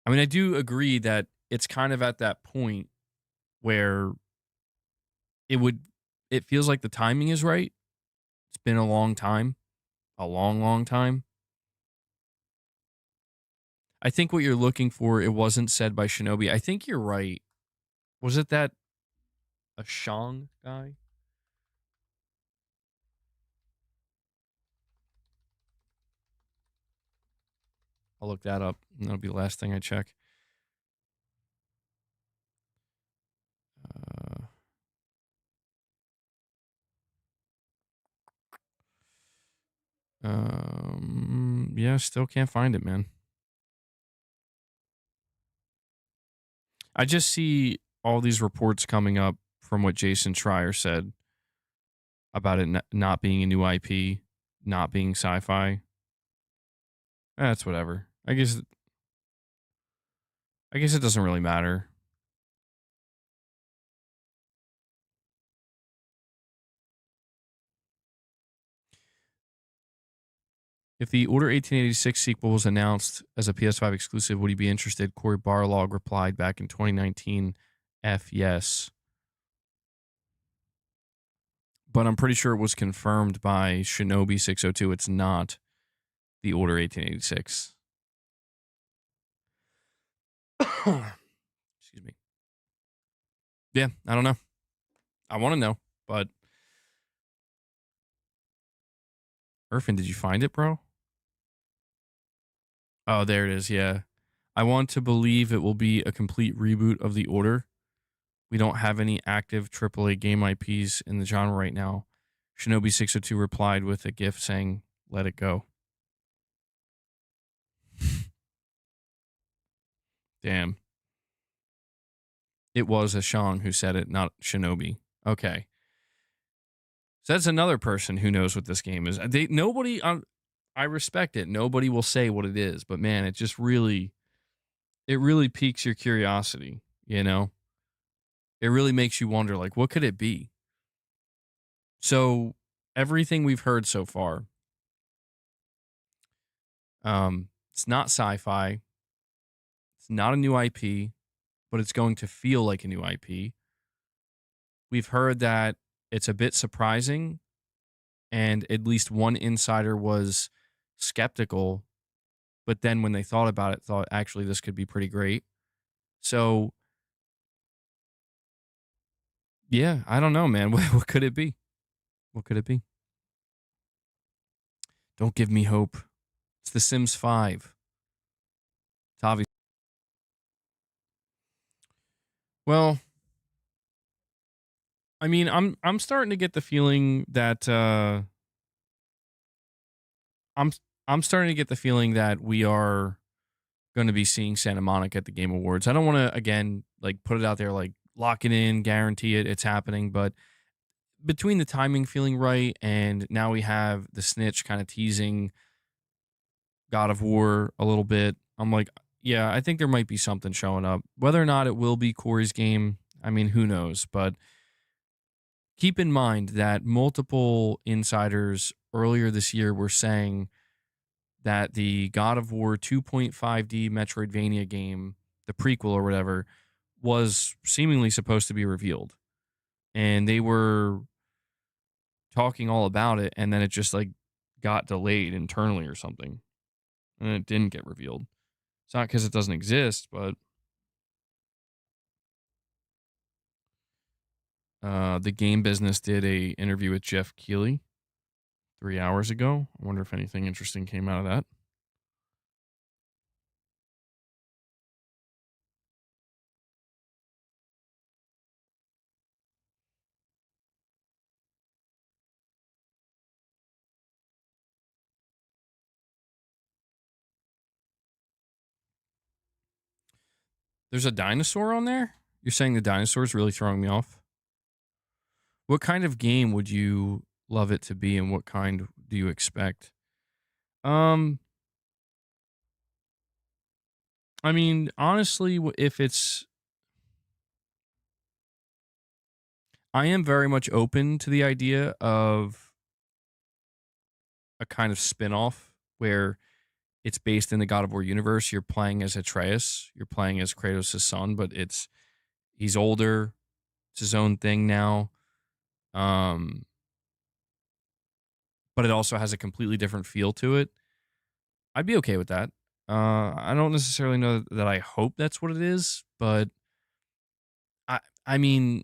mean, I do agree that it's kind of at that point where it feels like the timing is right. It's been a long time, a long, long time. I think what you're looking for, it wasn't said by Shinobi. I think you're right. Was it that a Shang guy? I'll look that up. And that'll be the last thing I check. Yeah, still can't find it, man. I just see all these reports coming up from what Jason Schreier said about it not being a new IP, not being sci-fi. That's whatever. I guess it doesn't really matter. If the Order 1886 sequel was announced as a PS5 exclusive, would you be interested? Corey Barlog replied back in 2019, yes. But I'm pretty sure it was confirmed by Shinobi 602. It's not the Order 1886. Excuse me. Yeah, I don't know. I want to know, but Irfan, did you find it, bro? Oh, there it is. Yeah. I want to believe it will be a complete reboot of the Order. We don't have any active AAA game IPs in the genre right now. Shinobi 602 replied with a GIF saying, "Let it go." Damn. It was a Shang who said it, not Shinobi. Okay. So that's another person who knows what this game is. Nobody, I respect it. Nobody will say what it is, but man, it really piques your curiosity, you know? It really makes you wonder, like, what could it be? So everything we've heard so far, it's not sci-fi. It's not a new IP, but it's going to feel like a new IP. We've heard that it's a bit surprising, and at least one insider was skeptical, but then when they thought about it, thought actually this could be pretty great. So yeah, I don't know, man. What could it be? What could it be? Don't give me hope. It's The Sims 5. It's obvious. Well, I mean, I'm starting to get the feeling that I'm I'm starting to get the feeling that we are going to be seeing Santa Monica at the Game Awards. I don't want to again like put it out there like lock it in, guarantee it's happening, but between the timing feeling right and now we have the snitch kind of teasing God of War a little bit, I'm like, yeah, I think there might be something showing up. Whether or not it will be Corey's game, I mean, who knows? But keep in mind that multiple insiders earlier this year were saying that the God of War 2.5D Metroidvania game, the prequel or whatever, was seemingly supposed to be revealed. And they were talking all about it, and then it just like got delayed internally or something. And it didn't get revealed. It's not because it doesn't exist, but the game business did a interview with Jeff Keighley 3 hours ago. I wonder if anything interesting came out of that. There's a dinosaur on there? You're saying the dinosaur is really throwing me off? What kind of game would you love it to be, and what kind do you expect? Um, I mean, honestly, if it's, I am very much open to the idea of a kind of spin-off where it's based in the God of War universe. You're playing as Atreus, you're playing as Kratos' son, but he's older, it's his own thing now. Um, but it also has a completely different feel to it. I'd be okay with that. I don't necessarily know that I hope that's what it is, but I mean,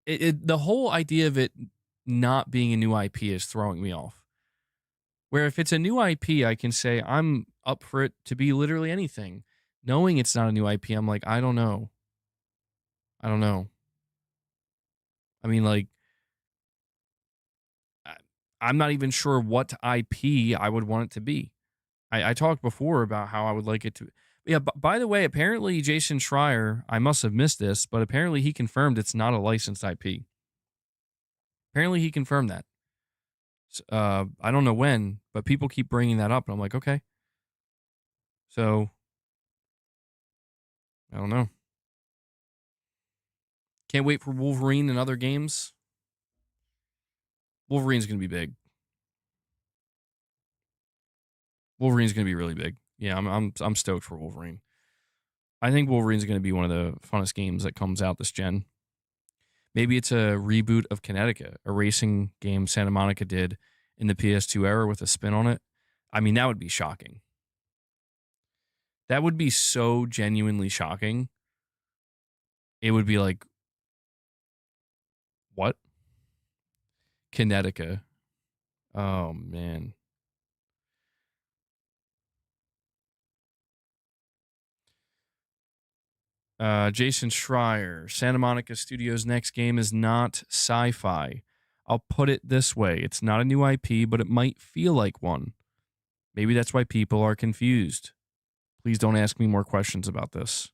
the whole idea of it not being a new IP is throwing me off. Where if it's a new IP, I can say I'm up for it to be literally anything. Knowing it's not a new IP, I'm like, I don't know. I don't know. I mean, like, I- I'm not even sure what IP I would want it to be. I talked before about how I would like it to. Yeah, by the way, apparently Jason Schreier, I must have missed this, but apparently he confirmed it's not a licensed IP. Apparently he confirmed that. I don't know when, but people keep bringing that up, and I'm like, okay. So I don't know. Can't wait for Wolverine and other games. Wolverine's gonna be big. Wolverine's gonna be really big. Yeah, I'm stoked for Wolverine. I think Wolverine's gonna be one of the funnest games that comes out this gen. Maybe it's a reboot of Connecticut, a racing game Santa Monica did in the PS2 era with a spin on it. I mean, that would be shocking. That would be so genuinely shocking. It would be like, what? Connecticut. Oh man. Jason Schreier, Santa Monica Studios' next game is not sci-fi. I'll put it this way. It's not a new IP, but it might feel like one. Maybe that's why people are confused. Please don't ask me more questions about this.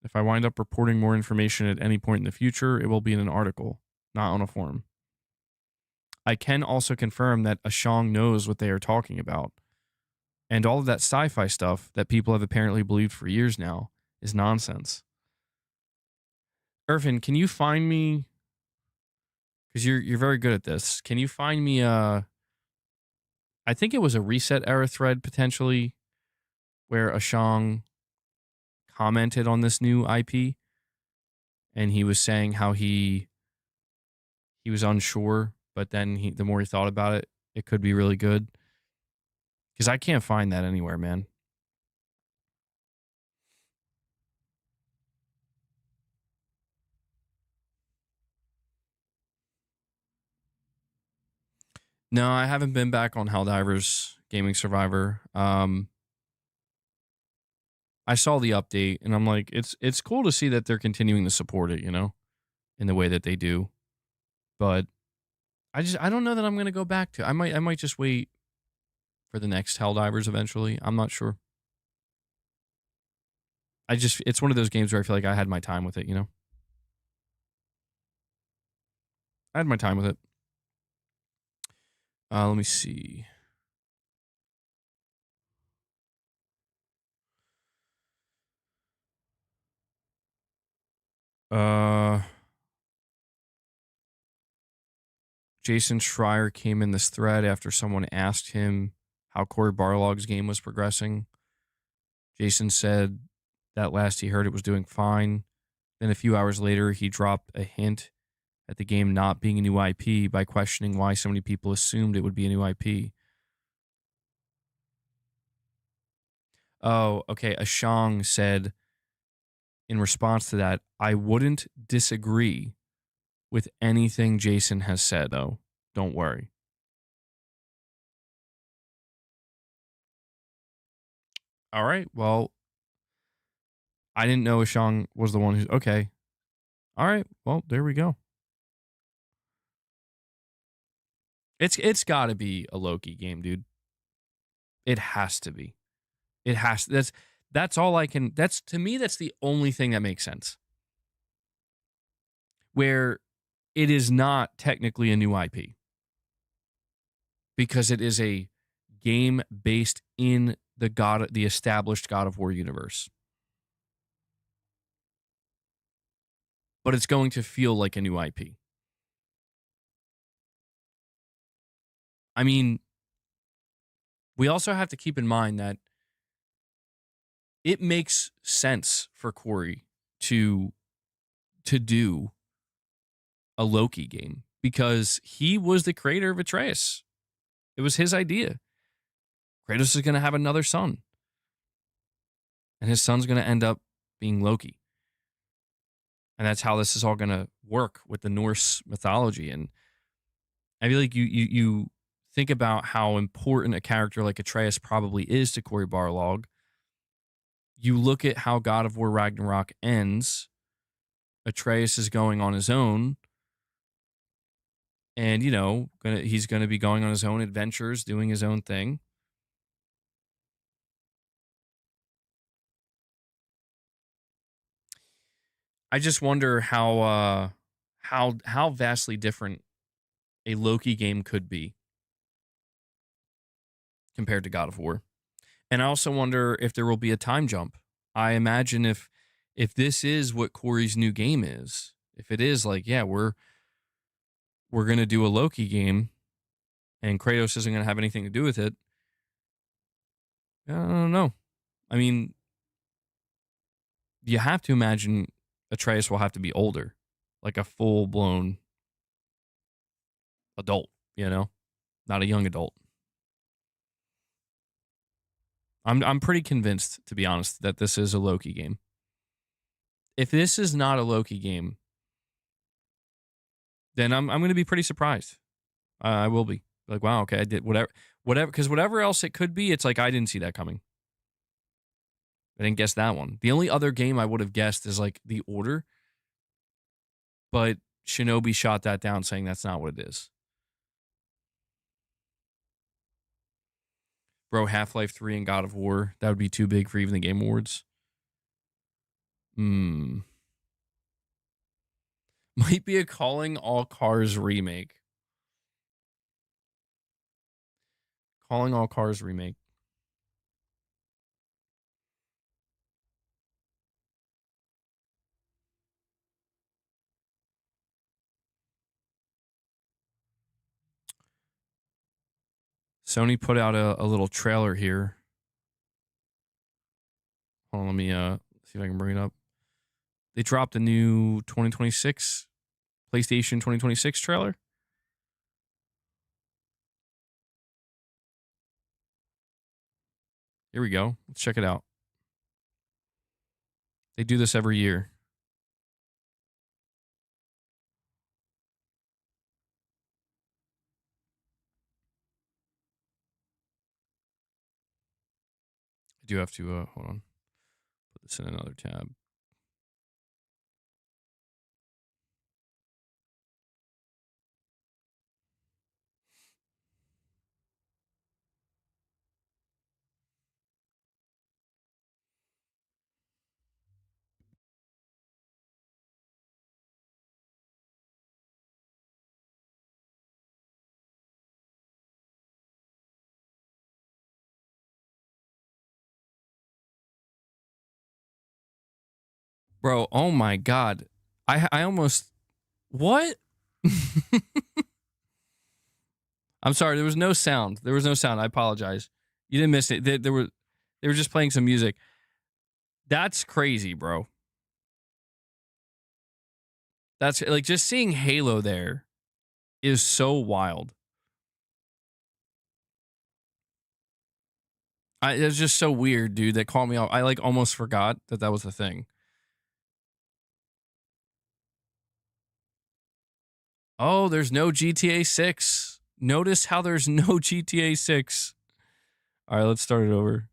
If I wind up reporting more information at any point in the future, it will be in an article, not on a forum. I can also confirm that Ashong knows what they are talking about. And all of that sci-fi stuff that people have apparently believed for years now is nonsense. Irvin, can you find me, because you're very good at this, can you find me I think it was a reset era thread potentially where Ashong commented on this new IP and he was saying how he was unsure, but then the more he thought about it, it could be really good. Because I can't find that anywhere, man. No, I haven't been back on Helldivers Gaming Survivor. I saw the update and I'm like, it's cool to see that they're continuing to support it, you know, in the way that they do. But I don't know that I'm gonna go back to. I might just wait for the next Helldivers eventually. I'm not sure. It's one of those games where I feel like I had my time with it, you know? I had my time with it. Let me see. Jason Schreier came in this thread after someone asked him how Corey Barlog's game was progressing. Jason said that last he heard it was doing fine. Then a few hours later, he dropped a hint at the game not being a new IP by questioning why so many people assumed it would be a new IP. Oh, okay. Ashong said in response to that, I wouldn't disagree with anything Jason has said, though. Don't worry. All right. Well, I didn't know Ashong was the one who's okay. All right. Well, there we go. It's got to be a Loki game, dude. It has to be. It has to. That's all I can. That's to me. That's the only thing that makes sense. Where it is not technically a new IP because it is a game based in the established God of War universe. But it's going to feel like a new IP. I mean, we also have to keep in mind that it makes sense for Corey to do a Loki game because he was the creator of Atreus. It was his idea. Kratos is going to have another son. And his son's going to end up being Loki. And that's how this is all going to work with the Norse mythology. And I feel like you think about how important a character like Atreus probably is to Corey Barlog. You look at how God of War Ragnarok ends. Atreus is going on his own. And, you know, he's going to be going on his own adventures, doing his own thing. I just wonder how vastly different a Loki game could be compared to God of War. And I also wonder if there will be a time jump. I imagine if this is what Corey's new game is, if it is like, yeah, we're going to do a Loki game and Kratos isn't going to have anything to do with it. I don't know. I mean, you have to imagine Atreus will have to be older, like a full-blown adult, you know, not a young adult. I'm pretty convinced, to be honest, that this is a Loki game. If this is not a Loki game, then I'm going to be pretty surprised. I will be like, wow, okay, I did whatever, because whatever else it could be, it's like I didn't see that coming. I didn't guess that one. The only other game I would have guessed is like The Order, but Shinobi shot that down saying that's not what it is. Bro, Half-Life 3 and God of War, that would be too big for even the Game Awards. Might be a Calling All Cars remake. Calling All Cars remake. Sony put out a little trailer here. Hold on, let me see if I can bring it up. They dropped a new 2026 PlayStation 2026 trailer. Here we go. Let's check it out. They do this every year. I do have to hold on. Put this in another tab. Bro, oh my god. I almost what? I'm sorry, there was no sound. There was no sound. I apologize. You didn't miss it. They were just playing some music. That's crazy, bro. That's like just seeing Halo there is so wild. It's just so weird, dude. That caught me off. I like almost forgot that was the thing. Oh, there's no GTA 6. Notice how there's no GTA 6. All right, let's start it over.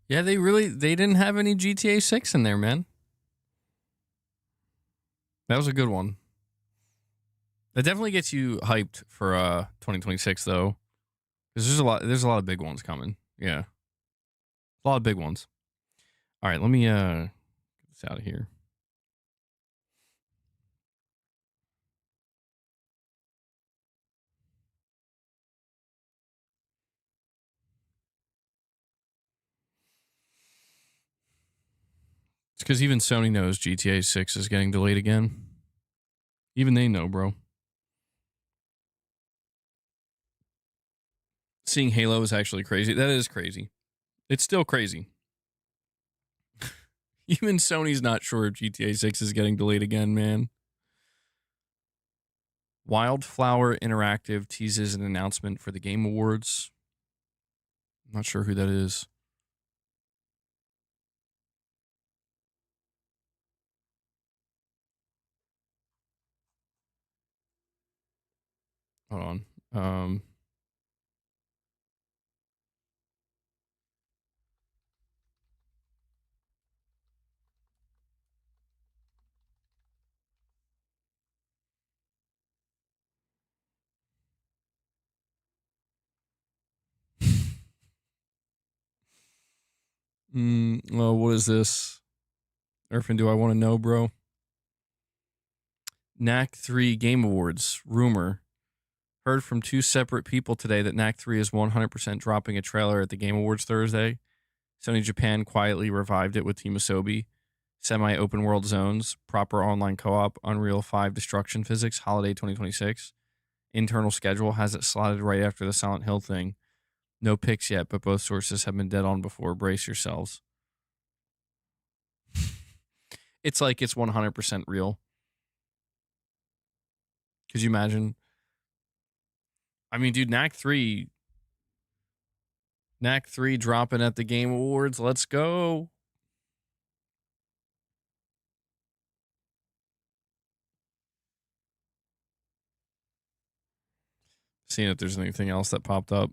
Yeah, they didn't have any GTA 6 in there, man. That was a good one. That definitely gets you hyped for 2026 though. Cuz there's a lot of big ones coming. Yeah. A lot of big ones. All right, let me get this out of here. It's because even Sony knows GTA 6 is getting delayed again. Even they know, bro. seeing Halo is actually crazy. That is crazy. It's still crazy. Even Sony's not sure if GTA 6 is getting delayed again, man. Wildflower Interactive teases an announcement for the Game Awards. I'm not sure who that is. Hold on. Well, what is this? Irfan, do I want to know, bro? Knack 3 Game Awards. Rumor. Heard from two separate people today that Knack 3 is 100% dropping a trailer at the Game Awards Thursday. Sony Japan quietly revived it with Team Asobi. Semi-open world zones, proper online co-op, Unreal 5 destruction physics, holiday 2026. Internal schedule has it slotted right after the Silent Hill thing. No pics yet, but both sources have been dead on before. Brace yourselves. It's like it's 100% real. Could you imagine? I mean, dude, Knack 3 dropping at the Game Awards. Let's go. Seeing if there's anything else that popped up.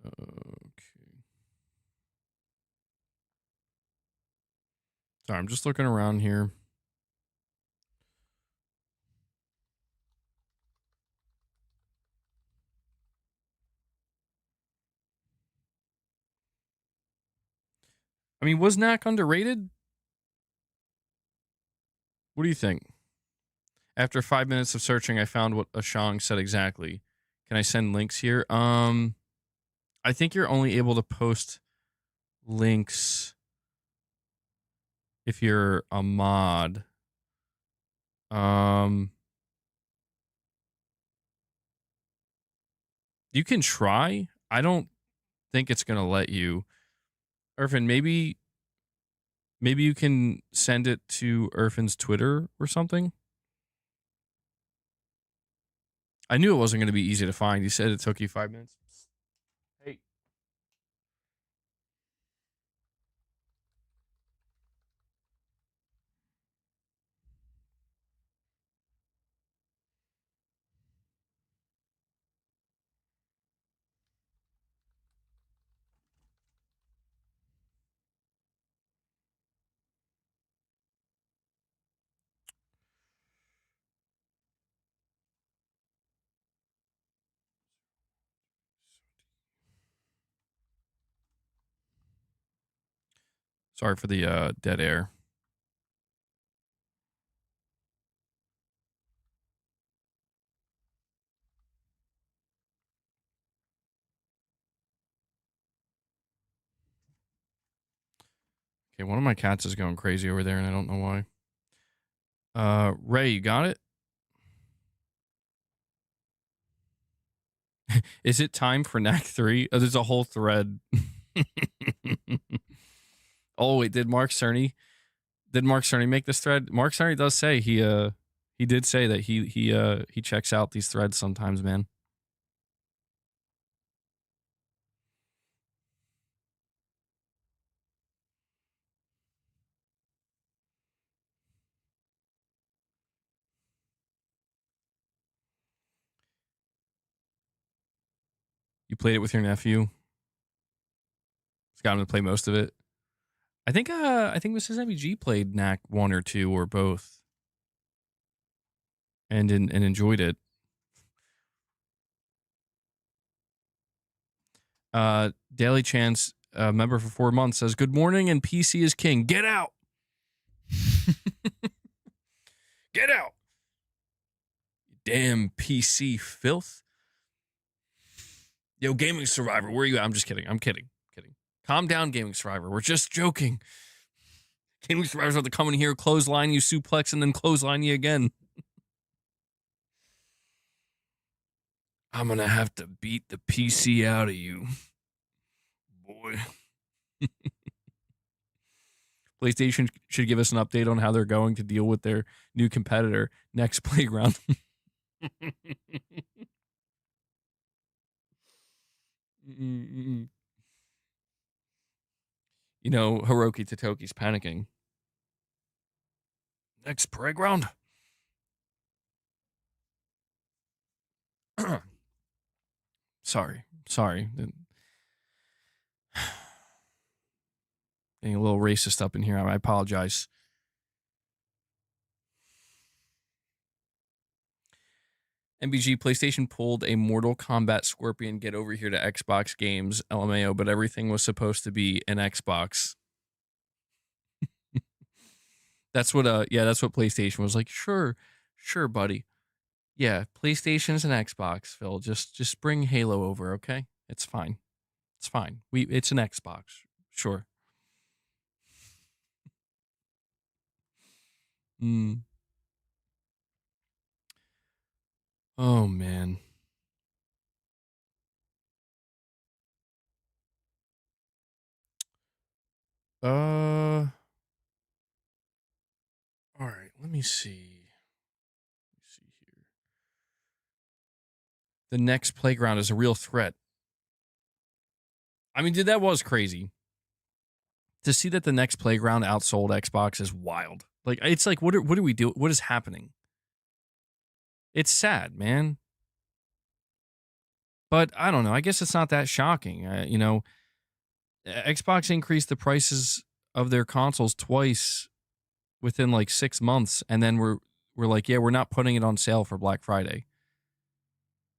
Okay. Sorry, I'm just looking around here. I mean, was Knack underrated? What do you think? After 5 minutes of searching, I found what Ashang said exactly. Can I send links here? I think you're only able to post links if you're a mod. You can try. I don't think it's gonna let you. Irfan, maybe you can send it to Irfan's Twitter or something. I knew it wasn't gonna be easy to find. You said it took you 5 minutes. Hey. Sorry for the dead air. Okay, one of my cats is going crazy over there, and I don't know why. Ray, you got it? Is it time for Knack 3? Oh, there's a whole thread. Oh, wait, did Mark Cerny make this thread? Mark Cerny does say he did say that he checks out these threads sometimes, man. You played it with your nephew. It's got him to play most of it. I think Mrs. MVG played Knack 1 or 2 or both. And enjoyed it. Daily Chance, member for 4 months, says, "Good morning and PC is king. Get out." Get out. Damn PC filth. Yo, Gaming Survivor, where are you at? I'm just kidding. I'm kidding. Calm down, Gaming Survivor. We're just joking. Gaming Survivor's about to come in here, clothesline you, suplex, and then clothesline you again. I'm going to have to beat the PC out of you. Boy. PlayStation should give us an update on how they're going to deal with their new competitor, Next Playground. You know, Hiroki Totoki's panicking. Next Playground? Sorry. Getting a little racist up in here. I apologize. MBG PlayStation pulled a Mortal Kombat Scorpion get over here to Xbox games, LMAO, but everything was supposed to be an Xbox. That's what PlayStation was like. Sure, buddy. Yeah, PlayStation's an Xbox, Phil. Just bring Halo over, okay? It's fine. It's an Xbox. Sure. Oh man. All right, let me see. Here. The Next Playground is a real threat. I mean, dude, that was crazy. To see that the Next Playground outsold Xbox is wild. Like, it's like, what do we do? What is happening? It's sad, man. But I don't know. I guess it's not that shocking. Xbox increased the prices of their consoles twice within like 6 months, and then we're like, yeah, we're not putting it on sale for Black Friday.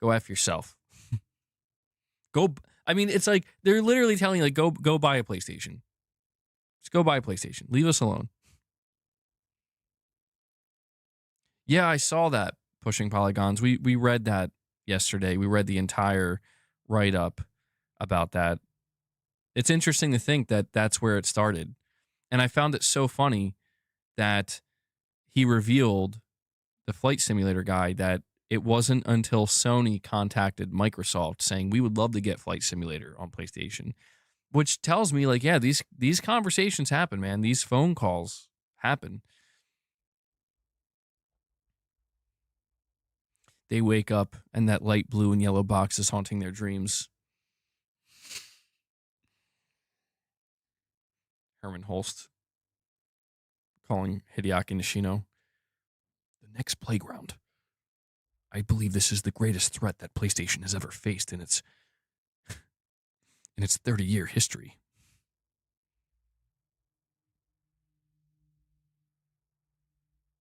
Go F yourself. I mean, it's like they're literally telling you, like, go buy a PlayStation. Just go buy a PlayStation. Leave us alone. Yeah, I saw that, Pushing Polygons. We read that yesterday. We read the entire write-up about that. It's interesting to think that that's where it started. And I found it so funny that he revealed, the flight simulator guy, that it wasn't until Sony contacted Microsoft saying, we would love to get Flight Simulator on PlayStation, which tells me, like, yeah, these conversations happen, man. These phone calls happen. They wake up and that light blue and yellow box is haunting their dreams. Herman Holst calling Hideaki Nishino. The Next Playground. I believe this is the greatest threat that PlayStation has ever faced in its 30-year history.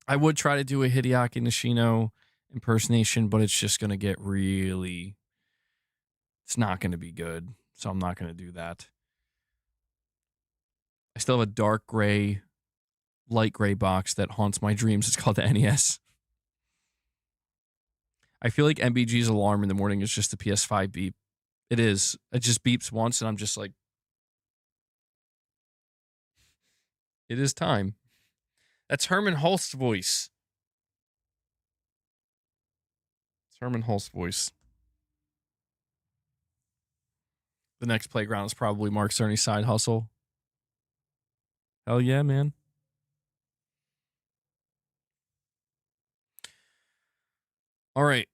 I would try to do a Hideaki Nishino impersonation, but it's just going to get really... It's not going to be good, so I'm not going to do that. I still have a dark gray, light gray box that haunts my dreams. It's called the NES. I feel like MBG's alarm in the morning is just a PS5 beep. It is. It just beeps once, and I'm just like, it is time. That's Herman Holst's voice. It's Herman Holst's voice. The Next Playground is probably Mark Cerny's side hustle. Hell yeah, man. All right.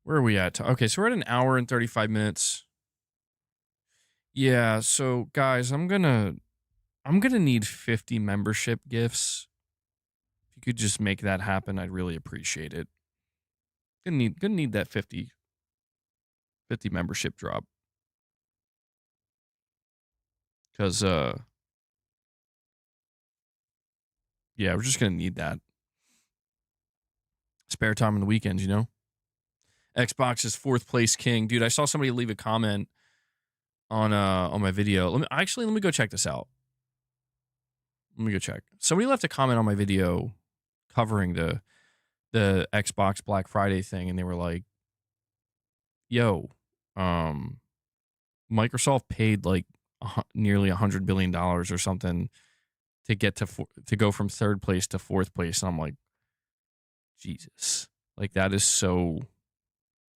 Where are we at? Okay, so we're at an hour and 35 minutes. Yeah, so guys, I'm gonna need 50 membership gifts. If you could just make that happen, I'd really appreciate it. Gonna need that 50 membership drop. Cause yeah, we're just gonna need that. Spare time on the weekends, you know? Xbox's 4th place king. Dude, I saw somebody leave a comment on my video. Let me go check this out. Let me go check. Somebody left a comment on my video covering the the Xbox Black Friday thing, and they were like, "Yo, um, Microsoft paid like nearly $100 billion or something to get to go from third place to fourth place." And I'm like, Jesus, like that is so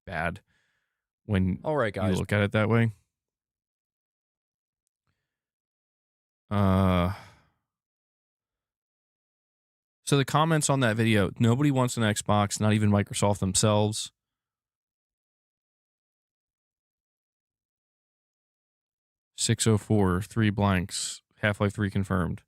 bad when All right, you guys. look at it that way. Uh, so the comments on that video, nobody wants an Xbox, not even Microsoft themselves. "604, 3 blanks, Half-Life 3 confirmed."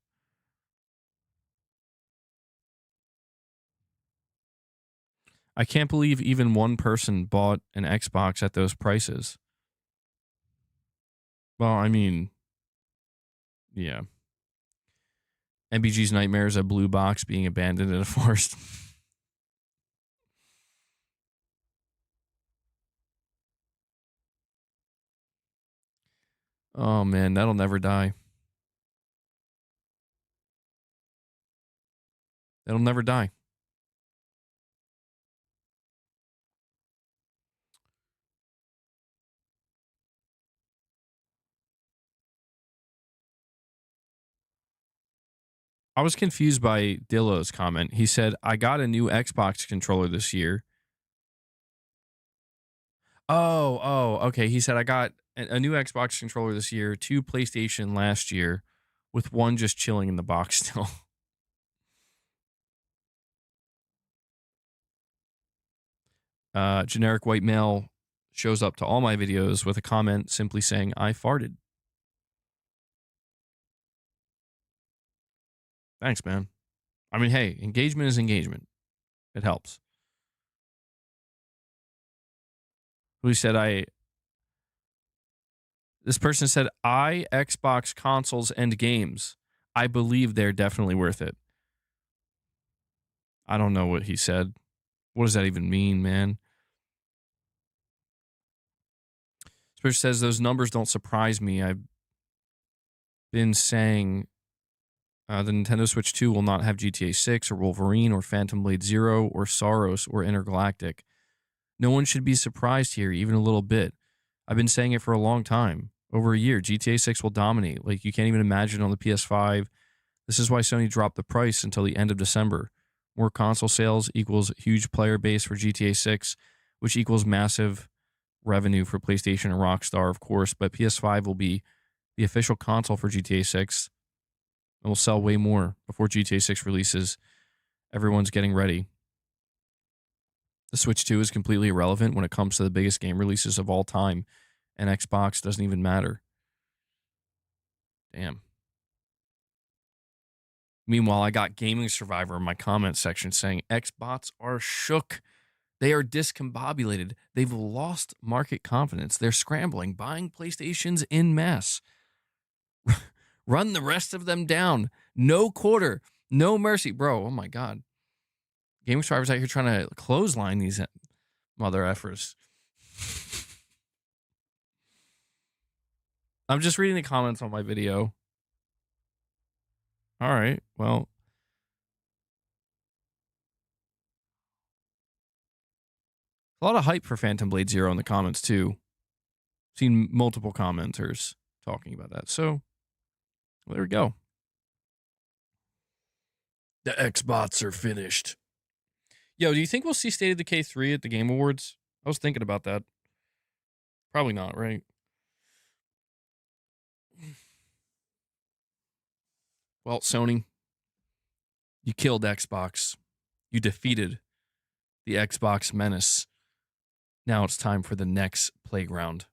I can't believe even one person bought an Xbox at those prices. Well, I mean, yeah. MBG's nightmare is a blue box being abandoned in a forest. Oh man, that'll never die. That'll never die. I was confused by Dillo's comment. He said, "I got a new Xbox controller this year." Okay. He said, "I got a new Xbox controller this year, 2 PlayStation last year, with one just chilling in the box still." Generic white male shows up to all my videos with a comment simply saying, "I farted." Thanks, man. I mean, hey, engagement is engagement. It helps. Who said this person said, "I Xbox consoles and games. I believe they're definitely worth it." I don't know what he said. What does that even mean, man? This person says, "Those numbers don't surprise me. I've been saying the Nintendo Switch 2 will not have GTA 6 or Wolverine or Phantom Blade Zero or Saros or Intergalactic. No one should be surprised here, even a little bit. I've been saying it for a long time. Over a year, GTA 6 will dominate. Like, you can't even imagine on the PS5. This is why Sony dropped the price until the end of December. More console sales equals huge player base for GTA 6, which equals massive revenue for PlayStation and Rockstar, of course. But PS5 will be the official console for GTA 6. It will sell way more before GTA 6 releases. Everyone's getting ready. The Switch 2 is completely irrelevant when it comes to the biggest game releases of all time, and Xbox doesn't even matter." Damn. Meanwhile, I got Gaming Survivor in my comment section saying, "Xbots are shook. They are discombobulated. They've lost market confidence. They're scrambling, buying PlayStations in mass. Run the rest of them down. No quarter. No mercy." Bro, oh my God. Gaming Survivor's out here trying to clothesline these mother effers. I'm just reading the comments on my video. All right, well. A lot of hype for Phantom Blade Zero in the comments, too. Seen multiple commenters talking about that. So, there we go. The Xbots are finished. Yo, do you think we'll see State of Decay 3 at the Game Awards? I was thinking about that. Probably not, right? Well, Sony, you killed Xbox. You defeated the Xbox menace. Now it's time for the next playground.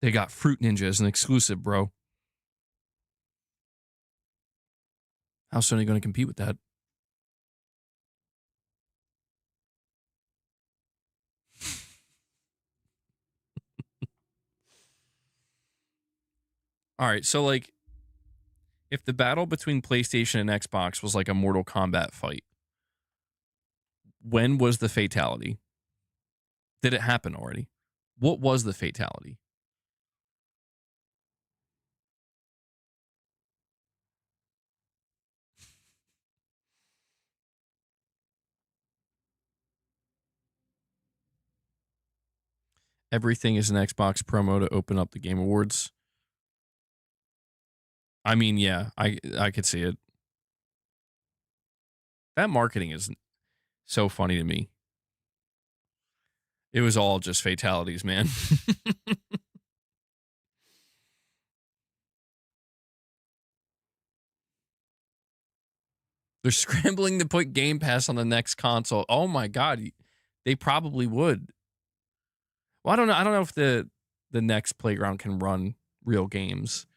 They got Fruit Ninja as an exclusive, bro. How's Sony going to compete with that? All right, so like, if the battle between PlayStation and Xbox was like a Mortal Kombat fight, when was the fatality? Did it happen already? What was the fatality? Everything is an Xbox promo to open up the Game Awards. I mean, yeah, I could see it. That marketing is so funny to me. It was all just fatalities, man. They're scrambling to put Game Pass on the next console. Oh my god, they probably would. Well, I don't know. I don't know if the next Playground can run real games.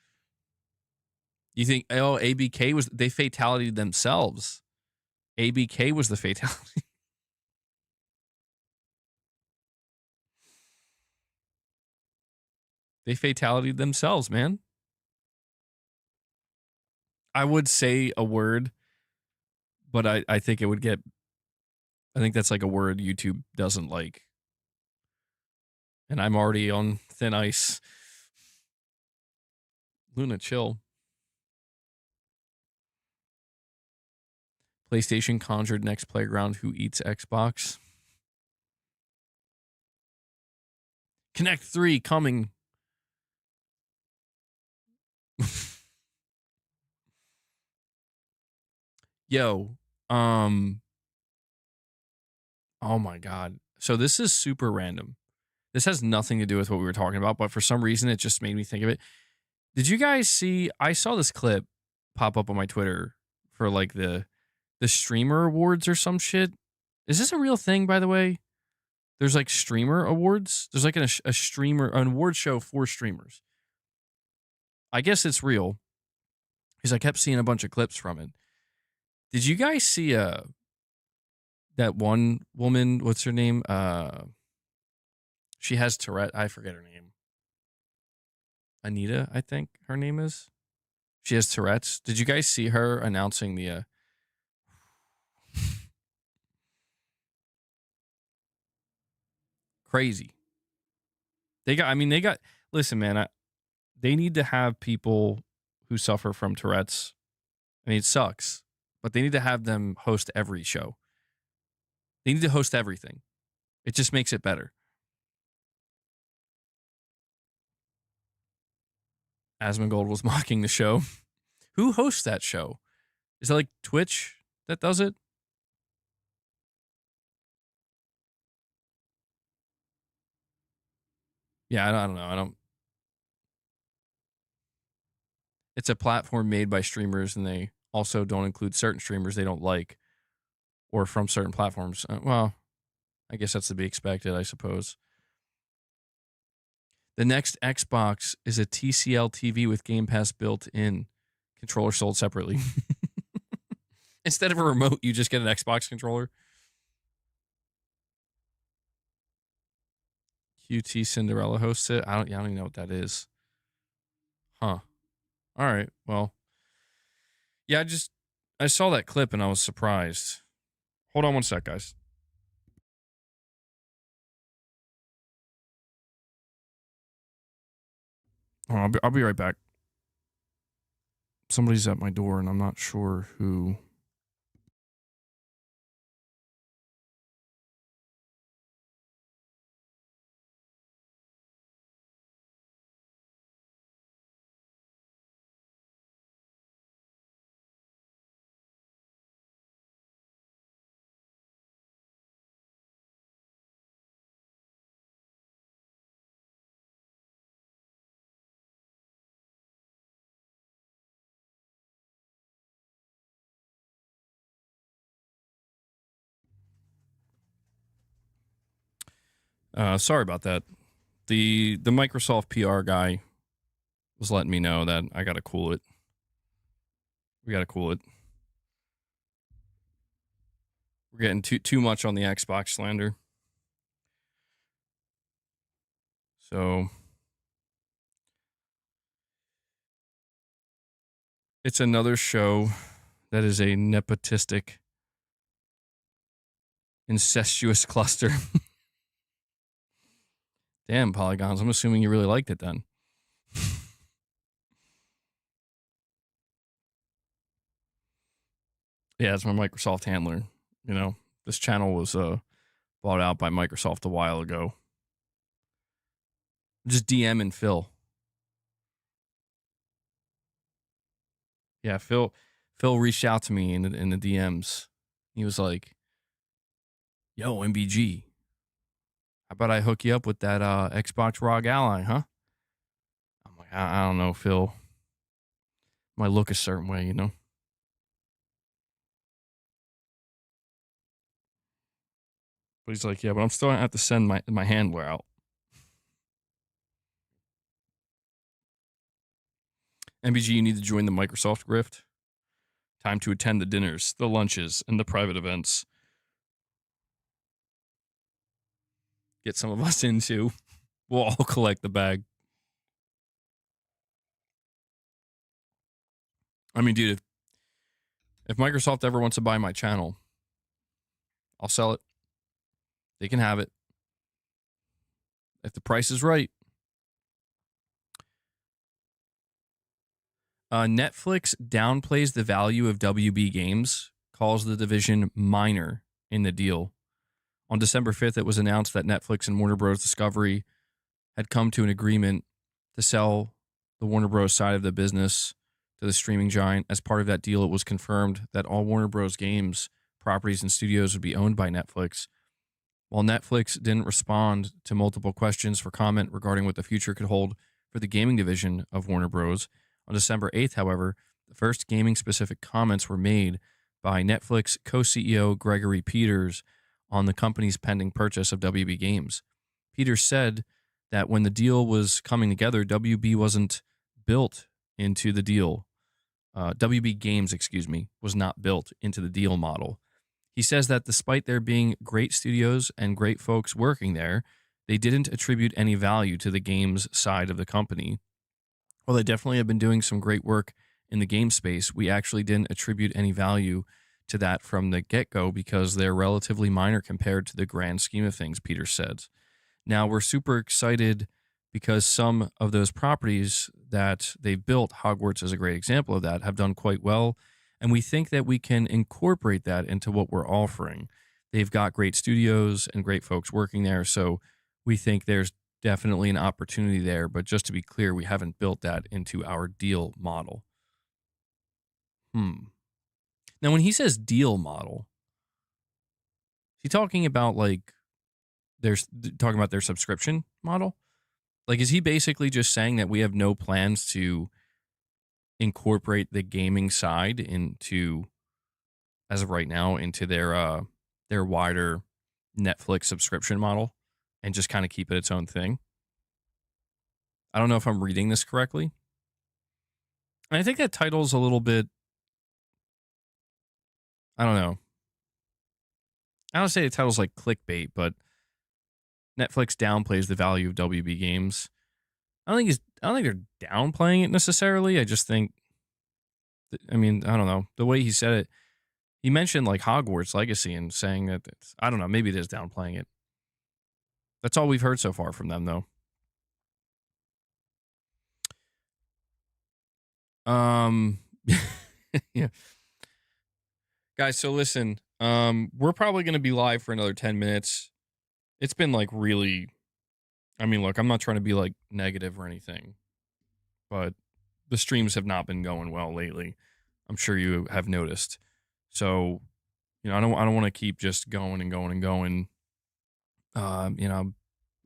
You think? Oh, ABK was they fatality themselves. ABK was the fatality. They fatality themselves, man. I would say a word, but I think it would get. I think that's like a word YouTube doesn't like, and I'm already on thin ice. Luna, chill. PlayStation conjured next Playground who eats Xbox. Connect 3 coming. Yo, oh my god. So this is super random. This has nothing to do with what we were talking about, but for some reason it just made me think of it. Did you guys see I saw this clip pop up on my Twitter for like the streamer awards or some shit. Is this a real thing, by the way? There's like streamer awards. There's like a streamer, an award show for streamers. I guess it's real because I kept seeing a bunch of clips from it. Did you guys see that one woman? What's her name? She has Tourette. I forget her name. Anita, I think her name is. She has Tourette's. Did you guys see her announcing the? Crazy. They got. I mean, they got. Listen, man. They need to have people who suffer from Tourette's. I mean, it sucks, but they need to have them host every show. They need to host everything. It just makes it better. Asmongold was mocking the show. Who hosts that show? Is it like Twitch that does it? Yeah, I don't know. I don't. It's a platform made by streamers, and they also don't include certain streamers they don't like or from certain platforms. Well, I guess that's to be expected, I suppose. The next Xbox is a TCL TV with Game Pass built in. Controller sold separately. Instead of a remote, you just get an Xbox controller. QT Cinderella hosts it. I don't even know what that is. Huh. All right. Well, yeah, I saw that clip and I was surprised. Hold on one sec, guys. Oh, I'll be right back. Somebody's at my door and I'm not sure who. Sorry about that. The Microsoft PR guy was letting me know that I gotta cool it. We gotta cool it. We're getting too much on the Xbox slander. So it's another show that is a nepotistic, incestuous cluster. Damn, Polygons. I'm assuming you really liked it then. Yeah, it's my Microsoft handler. You know, this channel was bought out by Microsoft a while ago. Just DM and Phil. Yeah, Phil reached out to me in the DMs. He was like, "Yo, MBG, how about I hook you up with that Xbox ROG Ally, huh?" I'm like, I don't know, Phil. Might look a certain way, you know. But he's like, "Yeah, but I'm still gonna have to send my handler out." MBG, you need to join the Microsoft grift. Time to attend the dinners, the lunches, and the private events. Get some of us in too. We'll all collect the bag. I mean, dude, if Microsoft ever wants to buy my channel, I'll sell it. They can have it. If the price is right. Netflix downplays the value of WB games, calls the division minor in the deal. On December 5th, it was announced that Netflix and Warner Bros. Discovery had come to an agreement to sell the Warner Bros. Side of the business to the streaming giant. As part of that deal, it was confirmed that all Warner Bros. Games, properties, and studios would be owned by Netflix. While Netflix didn't respond to multiple questions for comment regarding what the future could hold for the gaming division of Warner Bros., on December 8th, however, the first gaming-specific comments were made by Netflix co-CEO Gregory Peters on the company's pending purchase of WB Games. Peters said that when the deal was coming together, WB wasn't built into the deal. WB Games, was not built into the deal model. He says that despite there being great studios and great folks working there, they didn't attribute any value to the games side of the company. While they definitely have been doing some great work in the game space, we actually didn't attribute any value to that from the get-go because they're relatively minor compared to the grand scheme of things, Peter said. Now, we're super excited because some of those properties that they've built, Hogwarts is a great example of that, have done quite well. And we think that we can incorporate that into what we're offering. They've got great studios and great folks working there. So we think there's definitely an opportunity there. But just to be clear, we haven't built that into our deal model. Now, when he says deal model, is he talking about like talking about their subscription model? Like, is he basically just saying that we have no plans to incorporate the gaming side into, as of right now, into their wider Netflix subscription model and just kind of keep it its own thing? I don't know if I'm reading this correctly. And I think that title's a little bit, I don't know. I don't say the title's like clickbait, but Netflix downplays the value of WB Games. I don't think they're downplaying it necessarily. I just think, I mean, I don't know. The way he said it, he mentioned like Hogwarts Legacy and saying that I don't know, maybe it is downplaying it. That's all we've heard so far from them, though. Yeah. Guys, so listen, we're probably going to be live for another 10 minutes. It's been like really, I mean, look, I'm not trying to be like negative or anything, but the streams have not been going well lately. I'm sure you have noticed. So, you know, I don't want to keep just going and going and going. You know,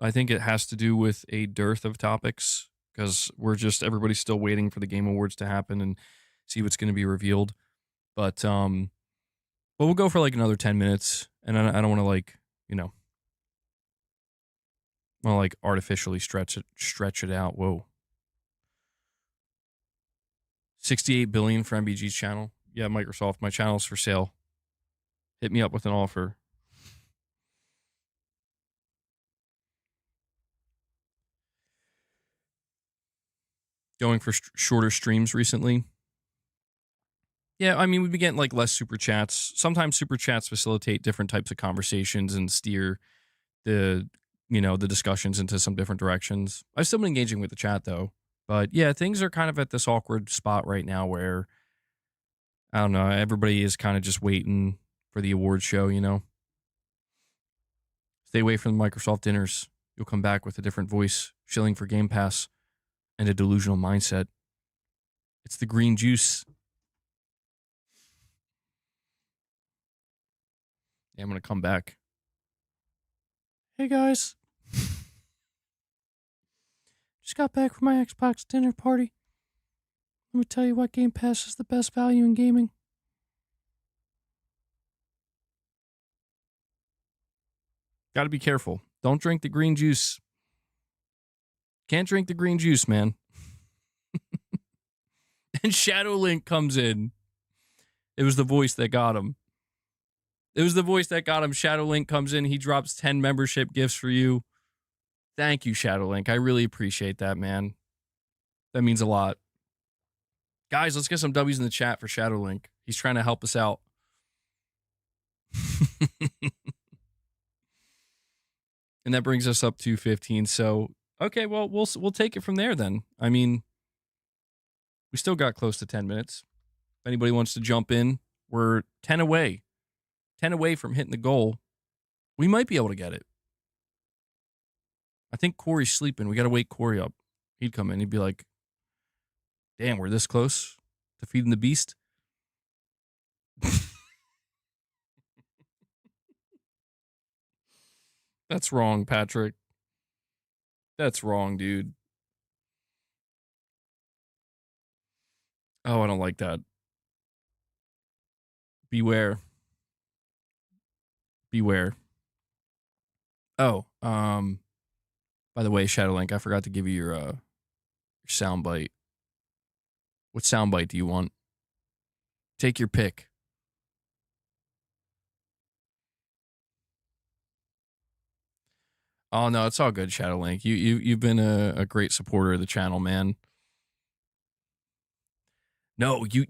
I think it has to do with a dearth of topics because everybody's still waiting for the Game Awards to happen and see what's going to be revealed. But we'll go for like another 10 minutes, and I don't want to like, you know, want to like artificially stretch it out. Whoa. 68 billion for MBG's channel. Yeah, Microsoft, my channel's for sale. Hit me up with an offer. Going for shorter streams recently. Yeah, I mean, we've been getting like less super chats. Sometimes super chats facilitate different types of conversations and steer the discussions into some different directions. I've still been engaging with the chat though. But yeah, things are kind of at this awkward spot right now where I don't know, everybody is kind of just waiting for the award show, you know. Stay away from the Microsoft dinners. You'll come back with a different voice shilling for Game Pass and a delusional mindset. It's the green juice. Yeah, I'm going to come back. Hey, guys. Just got back from my Xbox dinner party. Let me tell you why Game Pass is the best value in gaming. Got to be careful. Don't drink the green juice. Can't drink the green juice, man. And Shadow Link comes in. It was the voice that got him. Shadow Link comes in. He drops 10 membership gifts for you. Thank you, Shadow Link. I really appreciate that, man. That means a lot. Guys, let's get some W's in the chat for Shadow Link. He's trying to help us out. And that brings us up to 15. So, okay, well, we'll take it from there then. I mean, we still got close to 10 minutes. If anybody wants to jump in, we're 10 away. 10 away from hitting the goal. We might be able to get it. I think Corey's sleeping. We got to wake Corey up. He'd come in. He'd be like, damn, we're this close to feeding the beast. That's wrong, Patrick. That's wrong, dude. Oh, I don't like that. Beware. Beware. Oh, by the way, Shadowlink, I forgot to give you your soundbite. What soundbite do you want? Take your pick. Oh no, it's all good, Shadowlink. You've been a great supporter of the channel, man. No, you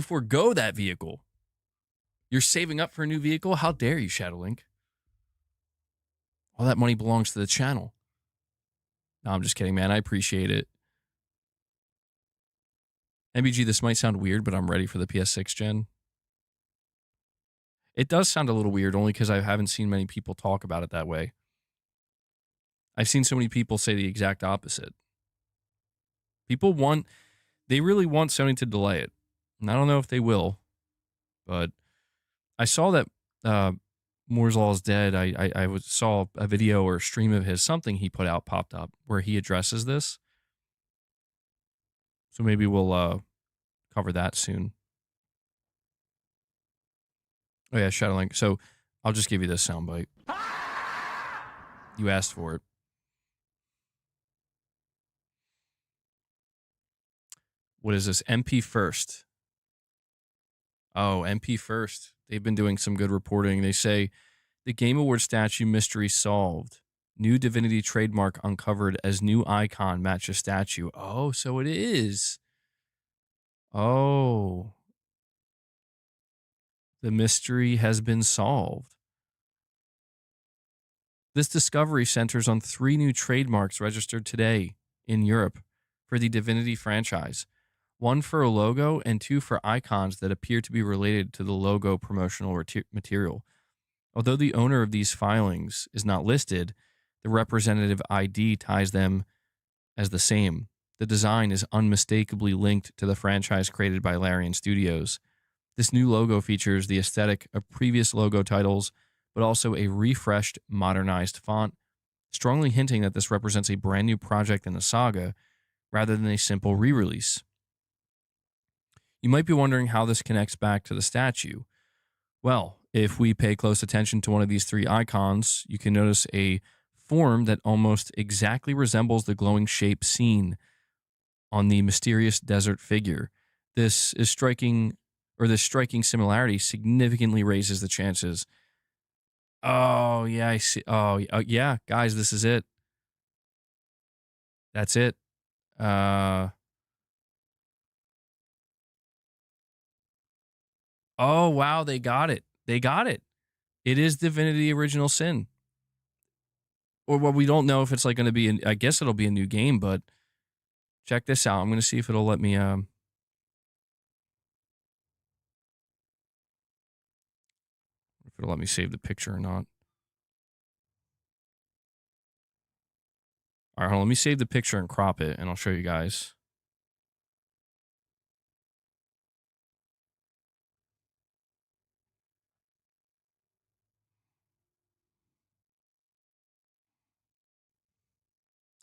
forgo that vehicle. You're saving up for a new vehicle? How dare you, Shadowlink? All that money belongs to the channel. No, I'm just kidding, man. I appreciate it. MBG, this might sound weird, but I'm ready for the PS6 gen. It does sound a little weird only because I haven't seen many people talk about it that way. I've seen so many people say the exact opposite. They really want Sony to delay it. And I don't know if they will, but I saw that Moore's Law is dead. I saw a video or a stream of his, something he put out popped up where he addresses this. So maybe we'll cover that soon. Oh yeah, Shadowlink. So I'll just give you this soundbite. You asked for it. What is this? MP First. Oh, MP First. They've been doing some good reporting. They say the Game Awards statue mystery solved. New Divinity trademark uncovered as new icon matches statue. Oh, so it is. Oh. The mystery has been solved. This discovery centers on 3 new trademarks registered today in Europe for the Divinity franchise. 1 for a logo and 2 for icons that appear to be related to the logo promotional material. Although the owner of these filings is not listed, the representative ID ties them as the same. The design is unmistakably linked to the franchise created by Larian Studios. This new logo features the aesthetic of previous logo titles, but also a refreshed, modernized font, strongly hinting that this represents a brand new project in the saga rather than a simple re-release. You might be wondering how this connects back to the statue. Well, if we pay close attention to one of these 3 icons, you can notice a form that almost exactly resembles the glowing shape seen on the mysterious desert figure. This striking similarity significantly raises the chances. Oh, yeah, I see. Oh, yeah, guys, this is it. That's it. Oh, wow, they got it. They got it. It is Divinity Original Sin. Or well, we don't know if it's like going to be, I guess it'll be a new game, but check this out. I'm going to see if it'll let me, if it'll let me save the picture or not. All right, hold on. Let me save the picture and crop it, and I'll show you guys.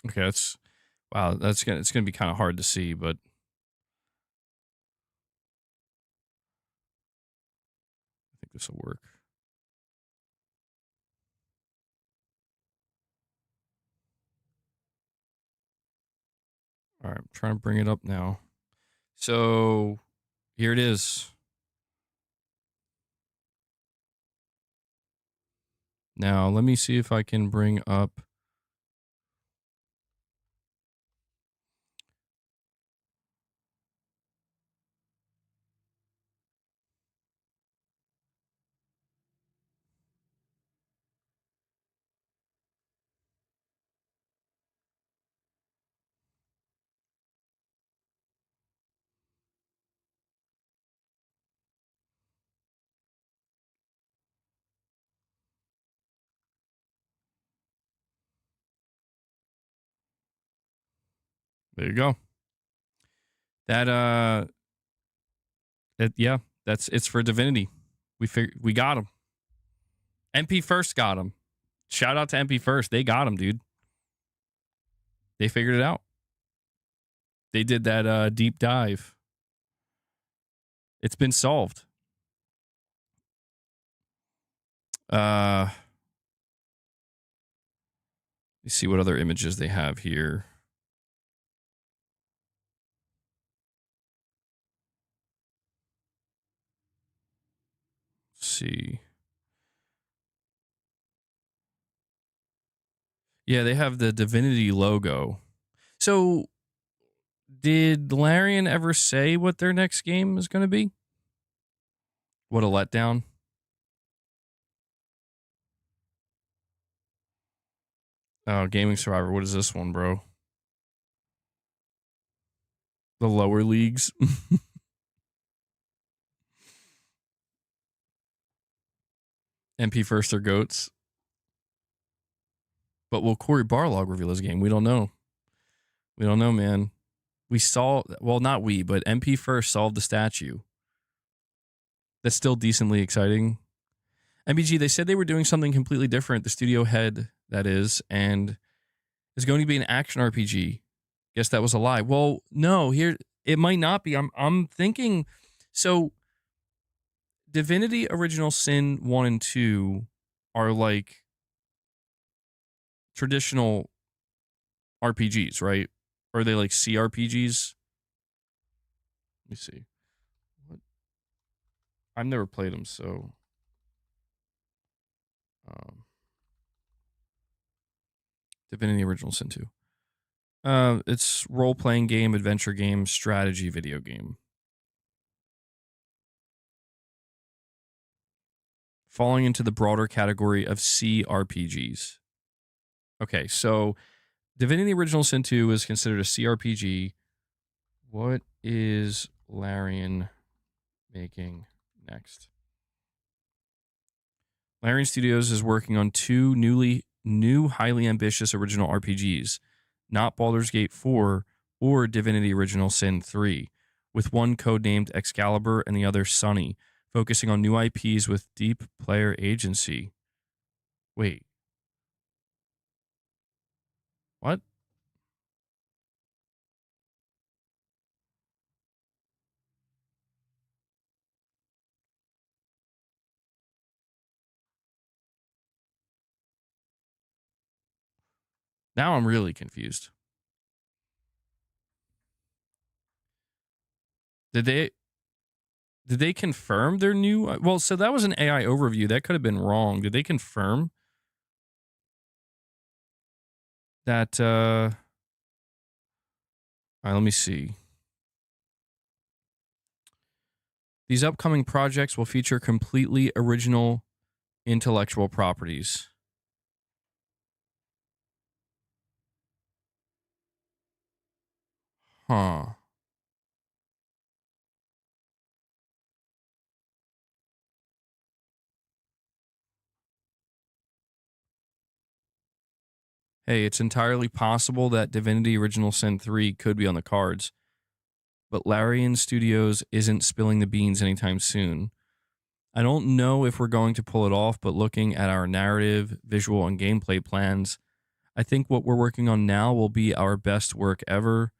Okay, that's wow. It's gonna be kind of hard to see, but I think this will work. All right, I'm trying to bring it up now. So here it is. Now let me see if I can bring up. There you go. That yeah, it's for Divinity. We got him. MP First got him. Shout out to MP First. They got him, dude. They figured it out. They did that deep dive. It's been solved. Let's see what other images they have here. Let's see. Yeah, they have the Divinity logo. So, did Larian ever say what their next game is going to be? What a letdown. Oh, Gaming Survivor. What is this one, bro? The lower leagues. MP First are goats. But will Corey Barlog reveal his game? We don't know. We don't know, man. We saw, well, not we, but MP First solved the statue. That's still decently exciting. MBG, they said they were doing something completely different. The studio head, that is, and it's going to be an action RPG. Guess that was a lie. Well, no, here it might not be. I'm thinking so Divinity Original Sin 1 and 2 are like traditional RPGs, right? Or are they like CRPGs? Let me see. What? I've never played them, so Divinity Original Sin 2. It's role-playing game, adventure game, strategy video game. Falling into the broader category of CRPGs. Okay, so Divinity Original Sin 2 is considered a CRPG. What is Larian making next? Larian Studios is working on two new, highly ambitious original RPGs, not Baldur's Gate 4 or Divinity Original Sin 3, with one codenamed Excalibur and the other Sony, focusing on new IPs with deep player agency. Wait. What? Now I'm really confused. Did they confirm their new? Well, so that was an AI overview. That could have been wrong. Did they confirm that? All right, let me see. These upcoming projects will feature completely original intellectual properties. Huh. Hey, it's entirely possible that Divinity Original Sin 3 could be on the cards, but Larian Studios isn't spilling the beans anytime soon. I don't know if we're going to pull it off, but looking at our narrative, visual, and gameplay plans, I think what we're working on now will be our best work ever.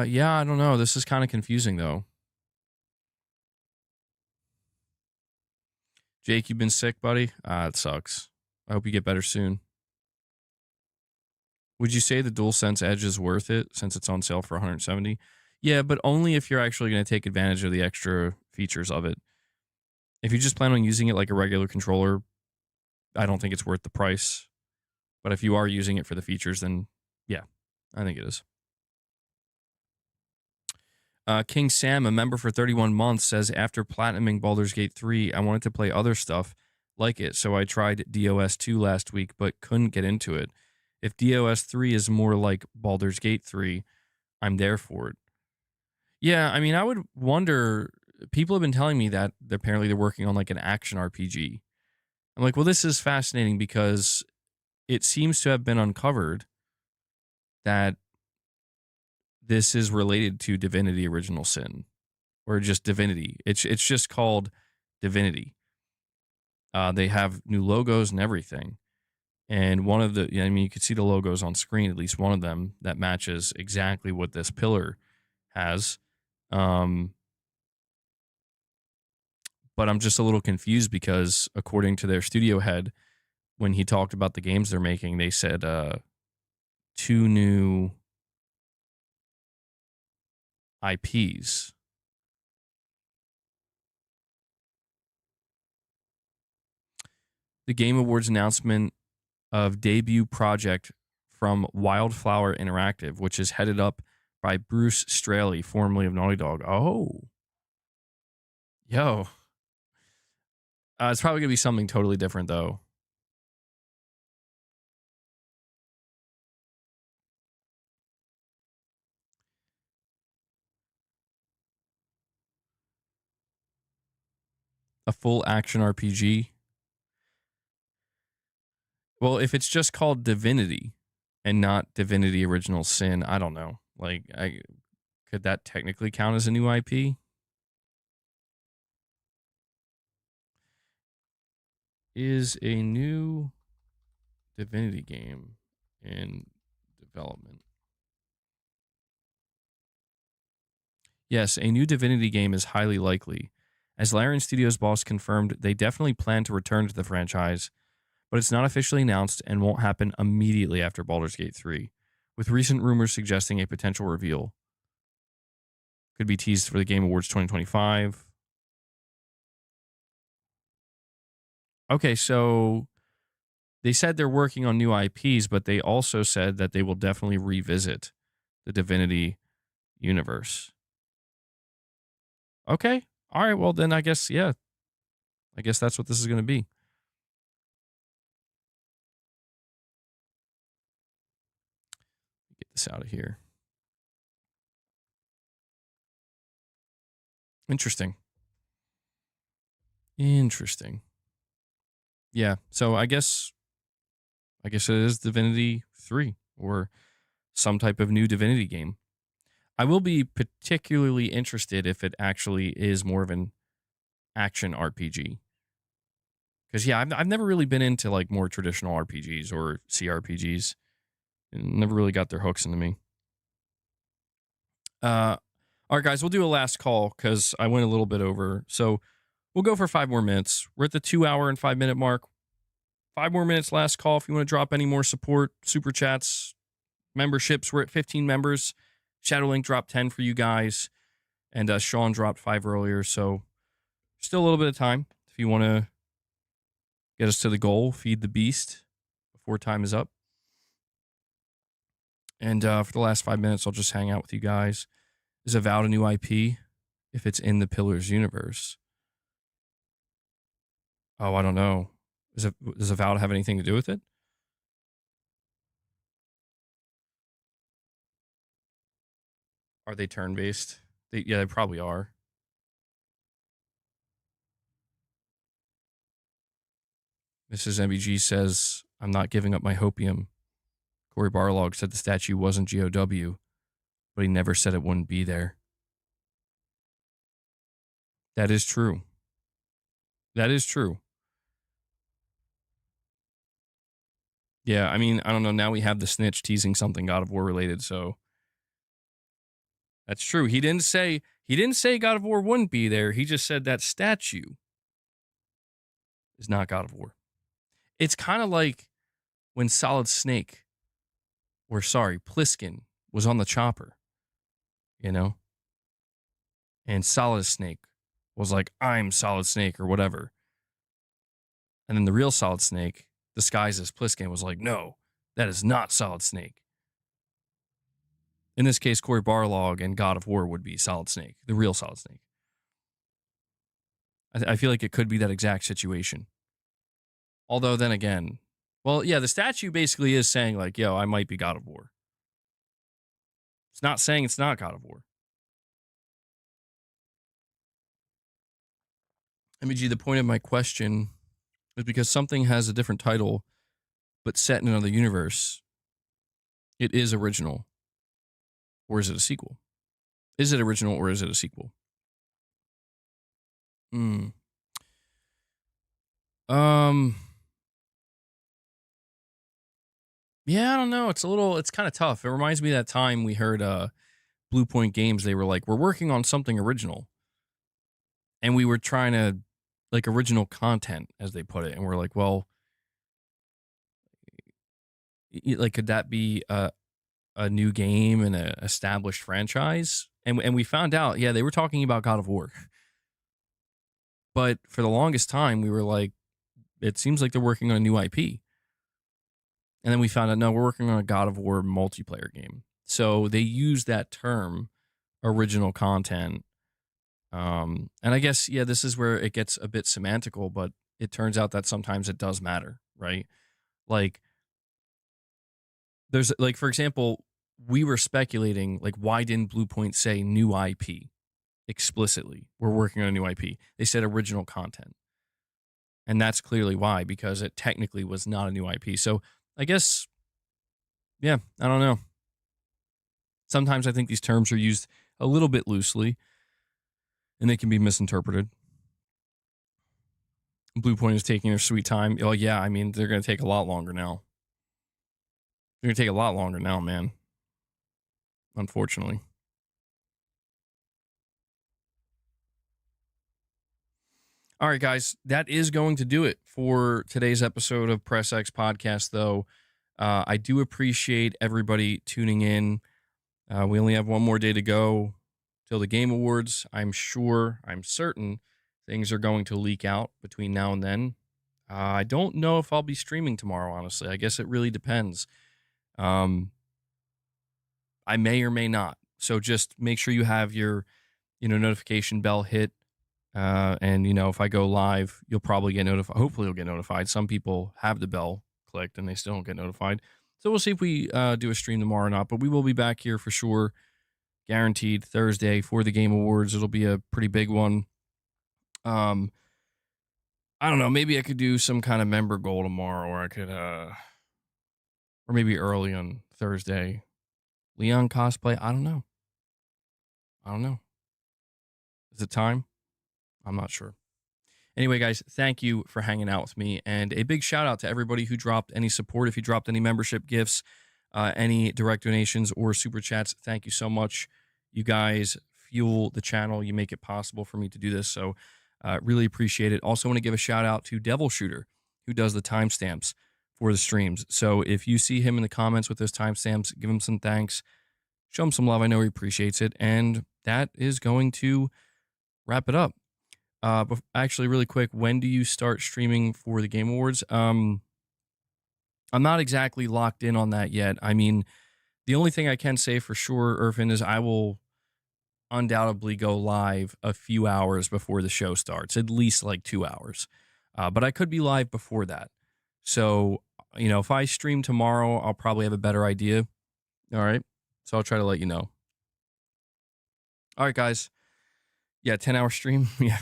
Yeah, I don't know. This is kind of confusing though. Jake, you've been sick, buddy? It sucks. I hope you get better soon. Would you say the DualSense Edge is worth it since it's on sale for 170? Yeah, but only if you're actually going to take advantage of the extra features of it. If you just plan on using it like a regular controller, I don't think it's worth the price. But if you are using it for the features, then yeah, I think it is. King Sam, a member for 31 months, says after platinuming Baldur's Gate 3, I wanted to play other stuff like it, so I tried DOS 2 last week, but couldn't get into it. If DOS 3 is more like Baldur's Gate 3, I'm there for it. Yeah, I mean, I would wonder. People have been telling me that apparently they're working on like an action RPG. I'm like, well, this is fascinating because it seems to have been uncovered that this is related to Divinity Original Sin or just Divinity. It's just called Divinity. They have new logos and everything. And one of the, I mean, you could see the logos on screen, at least one of them that matches exactly what this pillar has. But I'm just a little confused because according to their studio head, when he talked about the games they're making, they said two new IPs. The Game Awards announcement of debut project from Wildflower Interactive, which is headed up by Bruce Straley, formerly of Naughty Dog. Oh, yo. It's probably going to be something totally different, though. A full action RPG. Well, if it's just called Divinity and not Divinity Original Sin, I don't know. Like, could that technically count as a new IP? Is a new Divinity game in development? Yes, a new Divinity game is highly likely. As Larian Studios boss confirmed, they definitely plan to return to the franchise, but it's not officially announced and won't happen immediately after Baldur's Gate 3, with recent rumors suggesting a potential reveal. Could be teased for the Game Awards 2025. Okay, so they said they're working on new IPs, but they also said that they will definitely revisit the Divinity universe. Okay. All right. Well, then I guess, yeah. I guess that's what this is going to be. Get this out of here. Interesting. Interesting. Yeah. So I guess it is Divinity 3 or some type of new Divinity game. I will be particularly interested if it actually is more of an action RPG. Because, yeah, I've never really been into like more traditional RPGs or CRPGs. Never really got their hooks into me. All right, guys, we'll do a last call because I went a little bit over. So we'll go for 5 more minutes. We're at the 2 hour and 5 minute mark. 5 more minutes, last call. If you want to drop any more support, super chats, memberships, we're at 15 members. Shadowlink dropped 10 for you guys. And Sean dropped 5 earlier. So still a little bit of time if you want to get us to the goal, feed the beast before time is up. And for the last 5 minutes, I'll just hang out with you guys. Is Avowed a new IP if it's in the Pillars universe? Oh, I don't know. Does Avowed have anything to do with it? Are they turn-based? Yeah, they probably are. Mrs. MBG says, I'm not giving up my hopium. Corey Barlog said the statue wasn't GOW, but he never said it wouldn't be there. That is true. That is true. Yeah, I mean, I don't know. Now we have the snitch teasing something God of War related, so that's true. He didn't say God of War wouldn't be there. He just said that statue is not God of War. It's kind of like when Solid Snake, or sorry, Pliskin was on the chopper, you know? And Solid Snake was like, I'm Solid Snake or whatever. And then the real Solid Snake, disguised as Pliskin, was like, no, that is not Solid Snake. In this case, Corey Barlog and God of War would be Solid Snake, the real Solid Snake. I feel like it could be that exact situation. Although then again, well, yeah, the statue basically is saying like, yo, I might be God of War. It's not saying it's not God of War. MEG, the point of my question is because something has a different title, but set in another universe, it is original. Or is it a sequel? Is it original or is it a sequel? Yeah, I don't know. It's kind of tough. It reminds me of that time we heard Blue Point Games. They were like, we're working on something original. And we were trying to, like, original content, as they put it. And we're like, well, like, could that be a new game and an established franchise? And we found out, yeah, they were talking about God of War. But for the longest time, we were like, it seems like they're working on a new IP. And then we found out, no, we're working on a God of War multiplayer game. So they use that term, original content. And I guess, yeah, this is where it gets a bit semantical, but it turns out that sometimes it does matter, right? Like, there's, like, for example, we were speculating, like, why didn't Blue Point say new IP explicitly? We're working on a new IP. They said original content. And that's clearly why, because it technically was not a new IP. So I guess, yeah, I don't know. Sometimes I think these terms are used a little bit loosely and they can be misinterpreted. Blue Point is taking their sweet time. Oh, yeah, I mean, they're going to take a lot longer now. They're going to take a lot longer now, man. Unfortunately. All right, guys, that is going to do it for today's episode of Press X Podcast, though. I do appreciate everybody tuning in. We only have one more day to go till the Game Awards. I'm certain things are going to leak out between now and then. I don't know if I'll be streaming tomorrow, honestly. I guess it really depends. I may or may not. So just make sure you have your, notification bell hit. And, if I go live, you'll probably get notified. Hopefully you'll get notified. Some people have the bell clicked and they still don't get notified. So we'll see if we do a stream tomorrow or not. But we will be back here for sure. Guaranteed Thursday for the Game Awards. It'll be a pretty big one. I don't know. Maybe I could do some kind of member goal tomorrow, or I could, or maybe early on Thursday. Leon cosplay. I don't know. Is it time? I'm not sure. Anyway, guys, thank you for hanging out with me. And a big shout out to everybody who dropped any support. If you dropped any membership gifts, any direct donations or super chats, thank you so much. You guys fuel the channel. You make it possible for me to do this. So really appreciate it. Also want to give a shout out to Devil Shooter, who does the timestamps for the streams. So if you see him in the comments with those timestamps, give him some thanks. Show him some love. I know he appreciates it. And that is going to wrap it up. But actually, really quick, when do you start streaming for the Game Awards? I'm not exactly locked in on that yet. I mean, the only thing I can say for sure, Irfan, is I will undoubtedly go live a few hours before the show starts, at least like 2 hours. But I could be live before that. So, if I stream tomorrow, I'll probably have a better idea. All right. So I'll try to let you know. All right, guys. Yeah, 10-hour stream. Yeah.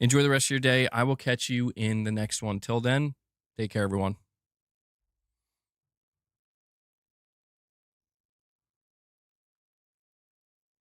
Enjoy the rest of your day. I will catch you in the next one. Till then, take care, everyone.